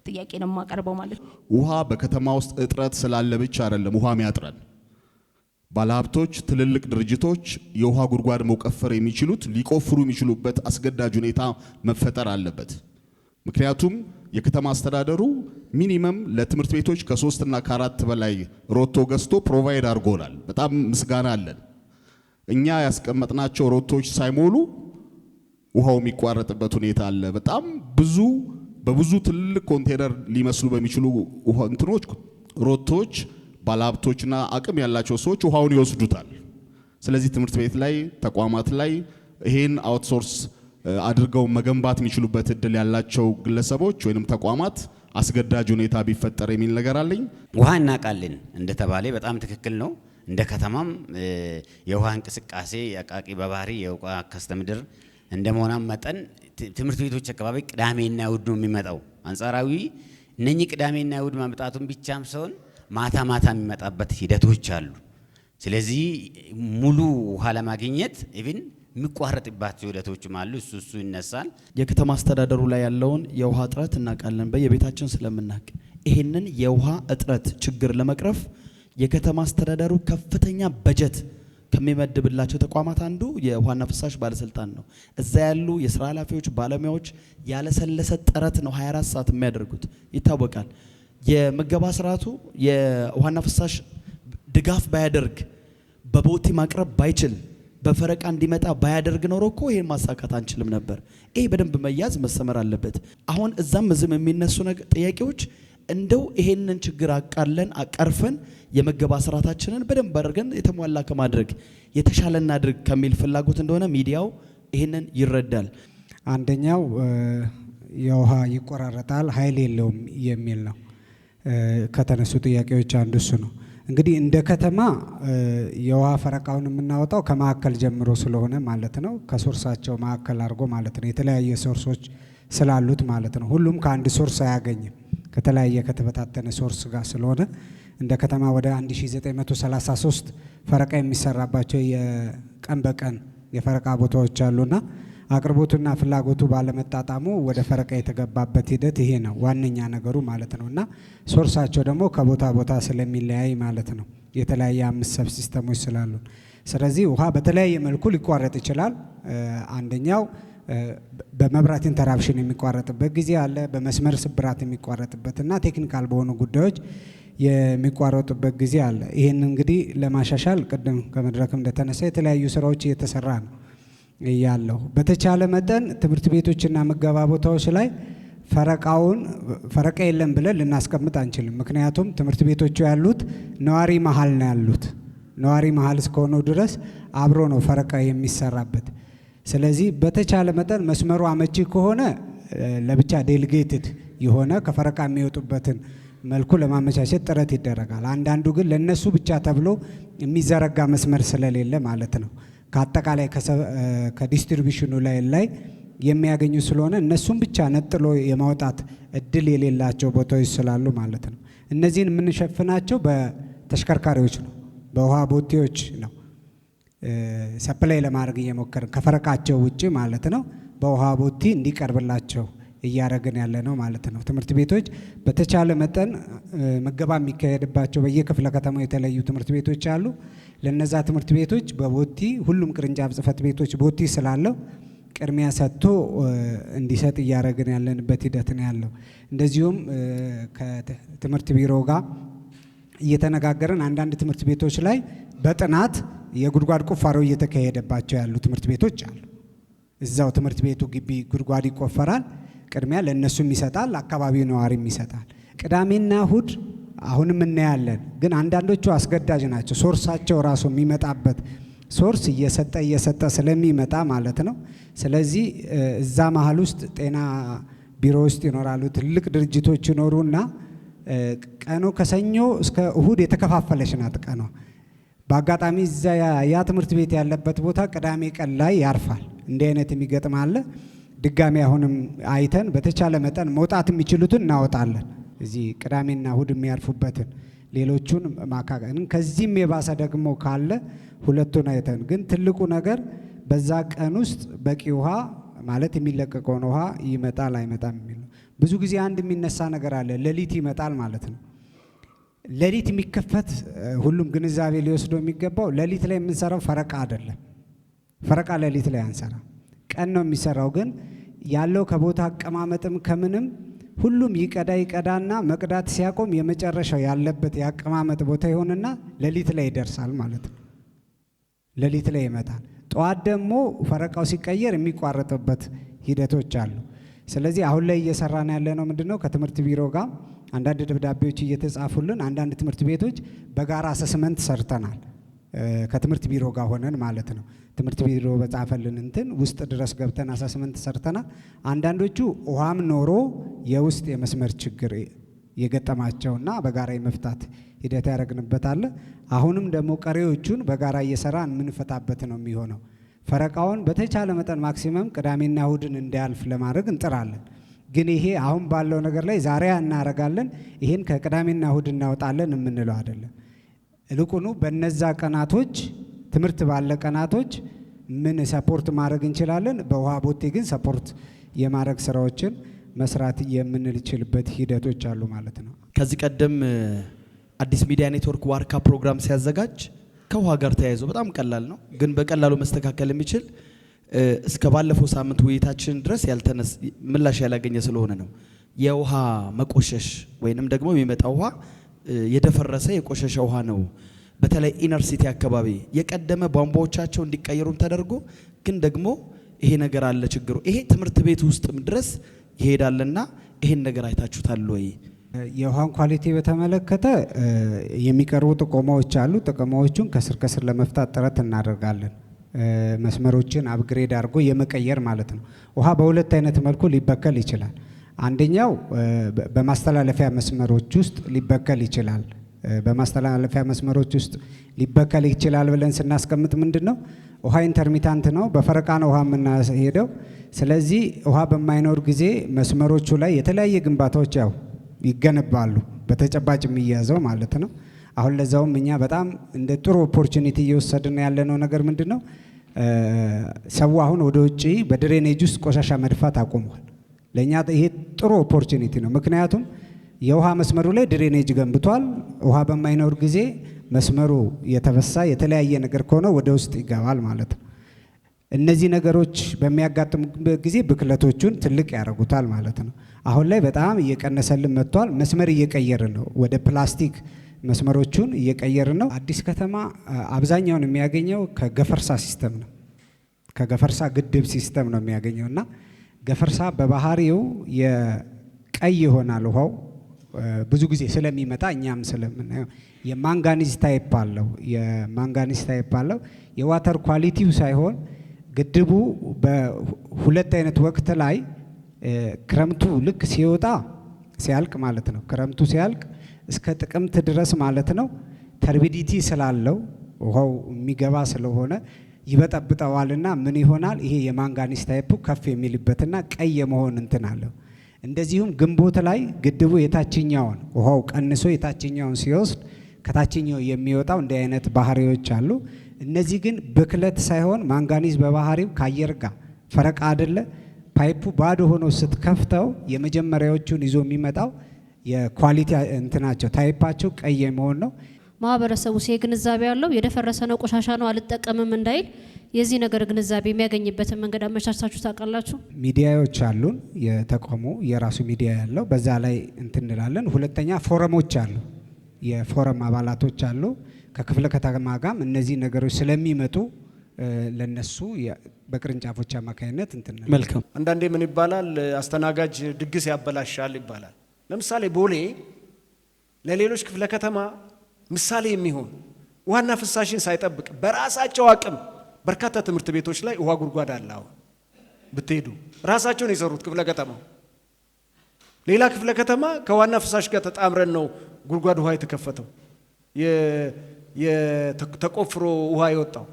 ጥያቄ ነው የማቀርበው ማለት ነው። ውሃ በከተማ ውስጥ እጥረት ስላለ ብቻ አይደለም ውሃ የሚያጥረን። ባለሀብቶች፣ ትልልቅ ድርጅቶች የውሃ ጉድጓድ መቆፈር የሚችሉት ሊቆፍሩ የሚችሉበት አስገዳጅ ሁኔታ መፈጠር አለበት። ምክንያቱም የከተማ አስተዳደሩ ሚኒመም ለትምህርት ቤቶች ከ3 እና ከ4 በላይ ሮቶ ገዝቶ ፕሮቫይድ አድርጎናል። በጣም ምስጋና አለን። እኛ ያስቀመጥናቸው ሮቶች ሳይሞሉ ውሃው የሚቋረጥበት ሁኔታ አለ። በጣም በብዙ ትልልቅ ኮንቴነር ሊመስሉ በሚችሉ ውሃ እንትኖች ሮቶች ባለሀብቶችና አቅም ያላቸው ሰዎች ውሃውን ይወስዱታል። ስለዚህ ትምህርት ቤት ላይ ተቋማት ላይ ይሄን አውትሶርስ አድርገው መገንባት የሚችሉበት እድል ያላቸው ግለሰቦች ወይንም ተቋማት አስገዳጅ ሁኔታ ቢፈጠር የሚል ነገር አለኝ። ውሃ እናውቃለን እንደተባለ በጣም ትክክል ነው። እንደ ከተማም የውሃ እንቅስቃሴ የአቃቂ በባህሪ የውሃ ከስተምድር እንደመሆናም መጠን ትምህርት ቤቶች አካባቢ ቅዳሜና እሁድ ነው የሚመጣው። አንጻራዊ እነኚህ ቅዳሜና እሁድ ማምጣቱን ብቻም ሳይሆን ማታ ማታ የሚመጣበት ሂደቶች አሉ። ስለዚህ ሙሉ ውሃ ለማግኘት ኢቭን የሚቋረጥባቸው ሂደቶችም አሉ። እሱ ይነሳል። የከተማ አስተዳደሩ ላይ ያለውን የውሃ እጥረት እናውቃለን በየቤታችን ስለምናውቅ። ይሄንን የውሃ እጥረት ችግር ለመቅረፍ የከተማ አስተዳደሩ ከፍተኛ በጀት ከሚመድብላቸው ተቋማት አንዱ የውሃና ፍሳሽ ባለስልጣን ነው። እዛ ያሉ የስራ ኃላፊዎች፣ ባለሙያዎች ያለሰለሰ ጥረት ነው 24 ሰዓት የሚያደርጉት ይታወቃል። የምገባ ስርዓቱ የውሃና ፍሳሽ ድጋፍ ባያደርግ፣ በቦቲ ማቅረብ ባይችል፣ በፈረቃ እንዲመጣ ባያደርግ ኖሮ እኮ ይሄን ማሳካት አንችልም ነበር። ይሄ በደንብ መያዝ መሰመር አለበት። አሁን እዛም እዚህም የሚነሱ ጥያቄዎች እንደው ይሄንን ችግር አቃለን አቀርፈን የምገባ ስርዓታችንን በደንብ አድርገን የተሟላ ከማድረግ የተሻለ እናድርግ ከሚል ፍላጎት እንደሆነ ሚዲያው ይሄንን ይረዳል። አንደኛው የውሃ ይቆራረጣል ኃይል የለውም የሚል ነው። ከተነሱ ጥያቄዎች አንዱ እሱ ነው። እንግዲህ እንደ ከተማ የውሃ ፈረቃውን የምናወጣው ከማዕከል ጀምሮ ስለሆነ ማለት ነው። ከሶርሳቸው ማዕከል አድርጎ ማለት ነው። የተለያየ ሶርሶች ስላሉት ማለት ነው። ሁሉም ከአንድ ሶርስ አያገኝም። ከተለያየ ከተበታተነ ሶርስ ጋር ስለሆነ እንደ ከተማ ወደ 1933 ፈረቃ የሚሰራባቸው የቀን በቀን የፈረቃ ቦታዎች አሉና አቅርቦቱና ፍላጎቱ ባለመጣጣሙ ወደ ፈረቃ የተገባበት ሂደት ይሄ ነው ዋነኛ ነገሩ ማለት ነው። እና ሶርሳቸው ደግሞ ከቦታ ቦታ ስለሚለያይ ማለት ነው። የተለያየ 5 ሰብ ሲስተሞች ስላሉ ስለዚህ ውሃ በተለያየ መልኩ ሊቋረጥ ይችላል። አንደኛው በመብራት ኢንተራፕሽን የሚቋረጥበት ጊዜ አለ። በመስመር ስብራት የሚቋረጥበትና ቴክኒካል በሆኑ ጉዳዮች የሚቋረጡበት ጊዜ አለ። ይህን እንግዲህ ለማሻሻል ቅድም ከመድረክም እንደተነሳ የተለያዩ ስራዎች እየተሰራ ነው ያለው። በተቻለ መጠን ትምህርት ቤቶችና ምገባ ቦታዎች ላይ ፈረቃ የለም ብለን ልናስቀምጥ አንችልም። ምክንያቱም ትምህርት ቤቶቹ ያሉት ነዋሪ መሀል ነው ያሉት። ነዋሪ መሀል እስከሆነው ድረስ አብሮ ነው ፈረቃ የሚሰራበት። ስለዚህ በተቻለ መጠን መስመሩ አመቺ ከሆነ ለብቻ ዴሊጌትድ የሆነ ከፈረቃ የሚወጡበትን መልኩ ለማመቻቸት ጥረት ይደረጋል። አንዳንዱ ግን ለነሱ ብቻ ተብሎ የሚዘረጋ መስመር ስለሌለ ማለት ነው ከአጠቃላይ ከዲስትሪቢዩሽኑ ላይ የሚያገኙ ስለሆነ እነሱም ብቻ ነጥሎ የማውጣት እድል የሌላቸው ቦታዎች ስላሉ ማለት ነው። እነዚህን የምንሸፍናቸው በተሽከርካሪዎች ነው፣ በውሃ ቦቴዎች ነው ሰፕላይ ለማድረግ እየሞከርን ከፈረቃቸው ውጭ ማለት ነው። በውሃ ቦቴ እንዲቀርብላቸው እያደረግን ያለ ነው ማለት ነው። ትምህርት ቤቶች በተቻለ መጠን ምገባ የሚካሄድባቸው በየክፍለ ከተማው የተለዩ ትምህርት ቤቶች አሉ። ለነዛ ትምህርት ቤቶች በቦቲ ሁሉም ቅርንጫፍ ጽህፈት ቤቶች ቦቲ ስላለው ቅድሚያ ሰጥቶ እንዲሰጥ እያደረግን ያለንበት ሂደት ነው ያለው። እንደዚሁም ከትምህርት ቢሮ ጋር እየተነጋገርን አንዳንድ ትምህርት ቤቶች ላይ በጥናት የጉድጓድ ቁፋሮ እየተካሄደባቸው ያሉ ትምህርት ቤቶች አሉ። እዛው ትምህርት ቤቱ ግቢ ጉድጓድ ይቆፈራል፣ ቅድሚያ ለእነሱም ይሰጣል፣ አካባቢው ነዋሪም ይሰጣል። ቅዳሜና እሁድ አሁንም እናያለን፣ ግን አንዳንዶቹ አስገዳጅ ናቸው። ሶርሳቸው ራሱ የሚመጣበት ሶርስ እየሰጠ ስለሚመጣ ማለት ነው። ስለዚህ እዛ መሀል ውስጥ ጤና ቢሮ ውስጥ ይኖራሉ ትልቅ ድርጅቶች ይኖሩና ቀኑ ከሰኞ እስከ እሁድ የተከፋፈለች ናት ቀኗ። በአጋጣሚ እዛ ያ ትምህርት ቤት ያለበት ቦታ ቅዳሜ ቀን ላይ ያርፋል። እንዲህ አይነት የሚገጥም አለ። ድጋሚ አሁንም አይተን በተቻለ መጠን መውጣት የሚችሉትን እናወጣለን። እዚህ ቅዳሜና እሁድ የሚያርፉበትን ሌሎቹን ማካከል። ከዚህም የባሰ ደግሞ ካለ ሁለቱን አይተን፣ ግን ትልቁ ነገር በዛ ቀን ውስጥ በቂ ውሃ ማለት የሚለቀቀውን ውሃ ይመጣል አይመጣም የሚል ነው። ብዙ ጊዜ አንድ የሚነሳ ነገር አለ፣ ሌሊት ይመጣል ማለት ነው። ሌሊት የሚከፈት ሁሉም ግንዛቤ ሊወስደው የሚገባው ሌሊት ላይ የምንሰራው ፈረቃ አይደለም። ፈረቃ ሌሊት ላይ አንሰራ፣ ቀን ነው የሚሰራው። ግን ያለው ከቦታ አቀማመጥም ከምንም ሁሉም ይቀዳና መቅዳት ሲያቆም የመጨረሻው ያለበት የአቀማመጥ ቦታ ይሆንና ሌሊት ላይ ይደርሳል ማለት ነው። ሌሊት ላይ ይመጣል። ጠዋት ደግሞ ፈረቃው ሲቀየር የሚቋረጥበት ሂደቶች አሉ። ስለዚህ አሁን ላይ እየሰራን ያለ ነው ምንድነው ከትምህርት ቢሮ ጋር አንዳንድ ደብዳቤዎች እየተጻፉልን አንዳንድ ትምህርት ቤቶች በጋራ አሰስመንት ሰርተናል። ከትምህርት ቢሮ ጋር ሆነን ማለት ነው። ትምህርት ቢሮ በጻፈልን እንትን ውስጥ ድረስ ገብተን አሰስመንት ሰርተናል። አንዳንዶቹ ውሃም ኖሮ የውስጥ የመስመር ችግር የገጠማቸውና በጋራ የመፍታት ሂደት ያደረግንበት አለ። አሁንም ደግሞ ቀሪዎቹን በጋራ እየሰራን የምንፈታበት ነው የሚሆነው። ፈረቃውን በተቻለ መጠን ማክሲመም ቅዳሜና እሁድን እንዲያልፍ ለማድረግ እንጥራለን። ግን ይሄ አሁን ባለው ነገር ላይ ዛሬ እናረጋለን፣ ይሄን ከቅዳሜና እሁድ እናወጣለን የምንለው አይደለም። እልቁኑ በነዛ ቀናቶች ትምህርት ባለ ቀናቶች ምን ሰፖርት ማድረግ እንችላለን፣ በውሃ ቦቴ ግን ሰፖርት የማድረግ ስራዎችን መስራት የምንችልበት ሂደቶች አሉ ማለት ነው። ከዚህ ቀደም አዲስ ሚዲያ ኔትወርክ ዋርካ ፕሮግራም ሲያዘጋጅ ከውሃ ጋር ተያይዞ በጣም ቀላል ነው፣ ግን በቀላሉ መስተካከል የሚችል እስከ ባለፈው ሳምንት ውይይታችን ድረስ ምላሽ ያላገኘ ስለሆነ ነው። የውሃ መቆሸሽ ወይንም ደግሞ የሚመጣው ውሃ የደፈረሰ የቆሸሸ ውሃ ነው። በተለይ ኢነር ሲቲ አካባቢ የቀደመ ቧንቧዎቻቸው እንዲቀየሩም ተደርጎ ግን ደግሞ ይሄ ነገር አለ ችግሩ። ይሄ ትምህርት ቤት ውስጥም ድረስ ይሄዳልና ይሄን ነገር አይታችሁታል ወይ? የውሃን ኳሊቲ በተመለከተ የሚቀርቡ ጥቆማዎች አሉ። ጥቆማዎቹን ከስር ለመፍታት ጥረት እናደርጋለን። መስመሮችን አፕግሬድ አድርጎ የመቀየር ማለት ነው። ውሃ በሁለት አይነት መልኩ ሊበከል ይችላል። አንደኛው በማስተላለፊያ መስመሮች ውስጥ ሊበከል ይችላል። በማስተላለፊያ መስመሮች ውስጥ ሊበከል ይችላል ብለን ስናስቀምጥ ምንድነው ውሃ ኢንተርሚታንት ነው፣ በፈረቃ ነው ውሃ የምናሄደው። ስለዚህ ውሃ በማይኖር ጊዜ መስመሮቹ ላይ የተለያየ ግንባታዎች ያው ይገነባሉ፣ በተጨባጭ የሚያዘው ማለት ነው። አሁን ለዛውም እኛ በጣም እንደ ጥሩ ኦፖርቹኒቲ እየወሰድን ያለነው ነገር ምንድነው ሰው አሁን ወደ ውጪ በድሬኔጅ ውስጥ ቆሻሻ መድፋት አቆሟል። ለኛ ይሄ ጥሩ ኦፖርቹኒቲ ነው። ምክንያቱም የውሃ መስመሩ ላይ ድሬኔጅ ገንብቷል። ውሃ በማይኖር ጊዜ መስመሩ የተበሳ የተለያየ ነገር ከሆነ ወደ ውስጥ ይገባል ማለት ነው። እነዚህ ነገሮች በሚያጋጥሙበት ጊዜ ብክለቶቹን ትልቅ ያደርጉታል ማለት ነው። አሁን ላይ በጣም እየቀነሰልን መጥቷል። መስመር እየቀየርን ነው፣ ወደ ፕላስቲክ መስመሮቹን እየቀየርን ነው። አዲስ ከተማ አብዛኛውን የሚያገኘው ከገፈርሳ ሲስተም ነው፣ ከገፈርሳ ግድብ ሲስተም ነው የሚያገኘው እና ገፈርሳ በባህሪው ቀይ ይሆናል ውሃው ብዙ ጊዜ ስለሚመጣ እኛም ስለምናየው የማንጋኒዝ ታይፕ አለው። የማንጋኒዝ ታይፕ አለው። የዋተር ኳሊቲው ሳይሆን ግድቡ በሁለት አይነት ወቅት ላይ ክረምቱ ልክ ሲወጣ ሲያልቅ ማለት ነው። ክረምቱ ሲያልቅ እስከ ጥቅምት ድረስ ማለት ነው ተርቢዲቲ ስላለው ውሃው የሚገባ ስለሆነ ይበጠብጠዋልና ምን ይሆናል? ይሄ የማንጋኒዝ ታይፑ ከፍ የሚልበትና ቀይ የመሆን እንትን አለው። እንደዚሁም ግንቦት ላይ ግድቡ የታችኛውን ውሃው ቀንሶ የታችኛውን ሲወስድ ከታችኛው የሚወጣው እንዲህ አይነት ባህሪዎች አሉ። እነዚህ ግን ብክለት ሳይሆን ማንጋኒዝ በባህሪው ከአየር ጋር ፈረቃ አይደለ። ፓይፑ ባዶ ሆኖ ስትከፍተው የመጀመሪያዎቹን ይዞ የሚመጣው የኳሊቲ እንትናቸው ታይፓቸው ቀይ መሆን ነው። ማህበረሰቡ ግንዛቤ ያለው የደፈረሰ ነው ቆሻሻ ነው አልጠቀምም እንዳይል የዚህ ነገር ግንዛቤ የሚያገኝበትን መንገድ አመቻችታችሁ ታውቃላችሁ? ሚዲያዎች አሉን። የተቋሙ የራሱ ሚዲያ ያለው በዛ ላይ እንትንላለን። ሁለተኛ ፎረሞች አሉ። የፎረም አባላቶች አሉ። ከክፍለ ከተማ ጋርም እነዚህ ነገሮች ስለሚመጡ ለነሱ በቅርንጫፎች አማካይነት እንትንላለን። መልካም። አንዳንዴ ምን ይባላል? አስተናጋጅ ድግስ ያበላሻል ይባላል። ለምሳሌ ቦሌ ለሌሎች ክፍለ ከተማ ምሳሌ የሚሆን ውሃና ፍሳሽን ሳይጠብቅ በራሳቸው አቅም በርካታ ትምህርት ቤቶች ላይ ውሃ ጉድጓድ አለ። አሁን ብትሄዱ ራሳቸውን የሰሩት ክፍለ ከተማ። ሌላ ክፍለ ከተማ ከዋና ፍሳሽ ጋር ተጣምረን ነው ጉድጓድ ውሃ የተከፈተው ተቆፍሮ ውሃ የወጣው።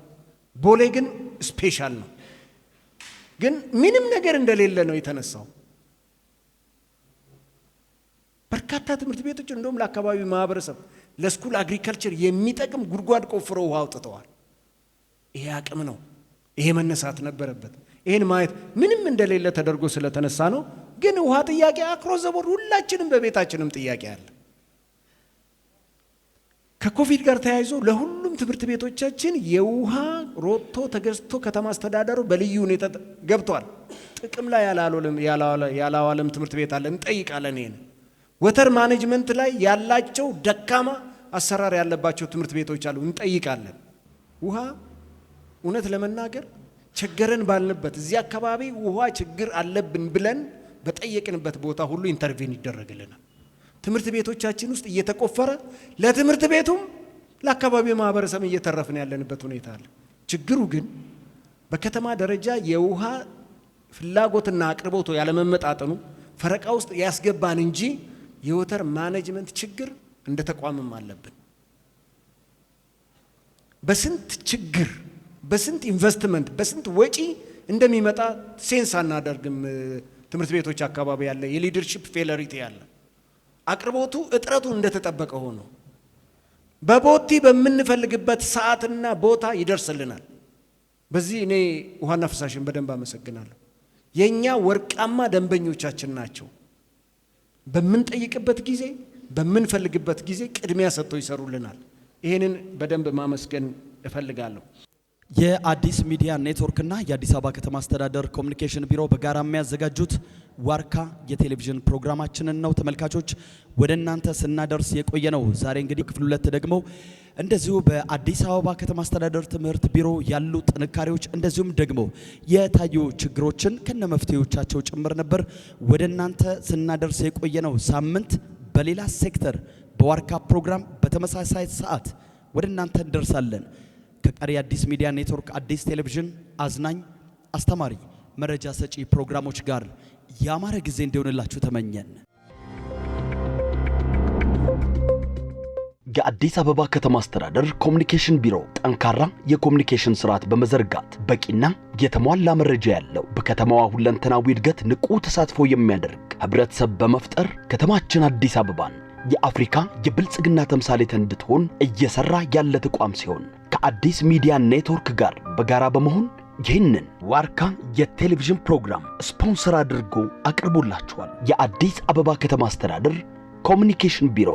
ቦሌ ግን ስፔሻል ነው። ግን ምንም ነገር እንደሌለ ነው የተነሳው። በርካታ ትምህርት ቤቶች እንደውም ለአካባቢው ማህበረሰብ ለስኩል አግሪካልቸር የሚጠቅም ጉድጓድ ቆፍረው ውሃ አውጥተዋል። ይሄ አቅም ነው። ይሄ መነሳት ነበረበት። ይሄን ማየት ምንም እንደሌለ ተደርጎ ስለተነሳ ነው። ግን ውሃ ጥያቄ አክሮስ ዘ ቦርድ ሁላችንም በቤታችንም ጥያቄ አለ። ከኮቪድ ጋር ተያይዞ ለሁሉም ትምህርት ቤቶቻችን የውሃ ሮቶ ተገዝቶ ከተማ አስተዳደሩ በልዩ ሁኔታ ገብቷል። ጥቅም ላይ ያላዋለም ትምህርት ቤት አለ። እንጠይቃለን። ይሄን ወተር ማኔጅመንት ላይ ያላቸው ደካማ አሰራር ያለባቸው ትምህርት ቤቶች አሉ። እንጠይቃለን። ውሃ እውነት ለመናገር ቸገረን ባልንበት እዚህ አካባቢ ውሃ ችግር አለብን ብለን በጠየቅንበት ቦታ ሁሉ ኢንተርቬን ይደረግልናል። ትምህርት ቤቶቻችን ውስጥ እየተቆፈረ ለትምህርት ቤቱም ለአካባቢው ማህበረሰብ እየተረፍን ያለንበት ሁኔታ አለ። ችግሩ ግን በከተማ ደረጃ የውሃ ፍላጎትና አቅርቦቱ ያለመመጣጠኑ ፈረቃ ውስጥ ያስገባን እንጂ የወተር ማኔጅመንት ችግር እንደ ተቋምም አለብን። በስንት ችግር በስንት ኢንቨስትመንት በስንት ወጪ እንደሚመጣ ሴንስ አናደርግም። ትምህርት ቤቶች አካባቢ ያለ የሊደርሺፕ ፌለሪቲ ያለ አቅርቦቱ እጥረቱ እንደተጠበቀ ሆኖ በቦቲ በምንፈልግበት ሰዓትና ቦታ ይደርስልናል። በዚህ እኔ ውሃና ፍሳሽን በደንብ አመሰግናለሁ። የኛ ወርቃማ ደንበኞቻችን ናቸው። በምንጠይቅበት ጊዜ በምንፈልግበት ጊዜ ቅድሚያ ሰጥተው ይሰሩልናል። ይሄንን በደንብ ማመስገን እፈልጋለሁ። የአዲስ ሚዲያ ኔትወርክና የአዲስ አበባ ከተማ አስተዳደር ኮሚኒኬሽን ቢሮ በጋራ የሚያዘጋጁት ዋርካ የቴሌቪዥን ፕሮግራማችንን ነው ተመልካቾች ወደ እናንተ ስናደርስ የቆየ ነው። ዛሬ እንግዲህ ክፍል 2 ደግሞ እንደዚሁ በአዲስ አበባ ከተማ አስተዳደር ትምህርት ቢሮ ያሉ ጥንካሬዎች እንደዚሁም ደግሞ የታዩ ችግሮችን ከነመፍትሄዎቻቸው ጭምር ነበር ወደ እናንተ ስናደርስ የቆየ ነው። ሳምንት በሌላ ሴክተር በዋርካ ፕሮግራም በተመሳሳይ ሰዓት ወደ እናንተ እንደርሳለን። ከቀሪ አዲስ ሚዲያ ኔትወርክ አዲስ ቴሌቪዥን አዝናኝ፣ አስተማሪ፣ መረጃ ሰጪ ፕሮግራሞች ጋር ያማረ ጊዜ እንዲሆንላችሁ ተመኘን። የአዲስ አበባ ከተማ አስተዳደር ኮሚኒኬሽን ቢሮ ጠንካራ የኮሚኒኬሽን ስርዓት በመዘርጋት በቂና የተሟላ መረጃ ያለው በከተማዋ ሁለንተናዊ እድገት ንቁ ተሳትፎ የሚያደርግ ህብረተሰብ በመፍጠር ከተማችን አዲስ አበባን የአፍሪካ የብልጽግና ተምሳሌት እንድትሆን እየሰራ ያለ ተቋም ሲሆን ከአዲስ ሚዲያ ኔትወርክ ጋር በጋራ በመሆን ይህንን ዋርካ የቴሌቪዥን ፕሮግራም ስፖንሰር አድርጎ አቅርቦላችኋል። የአዲስ አበባ ከተማ አስተዳደር ኮሚኒኬሽን ቢሮ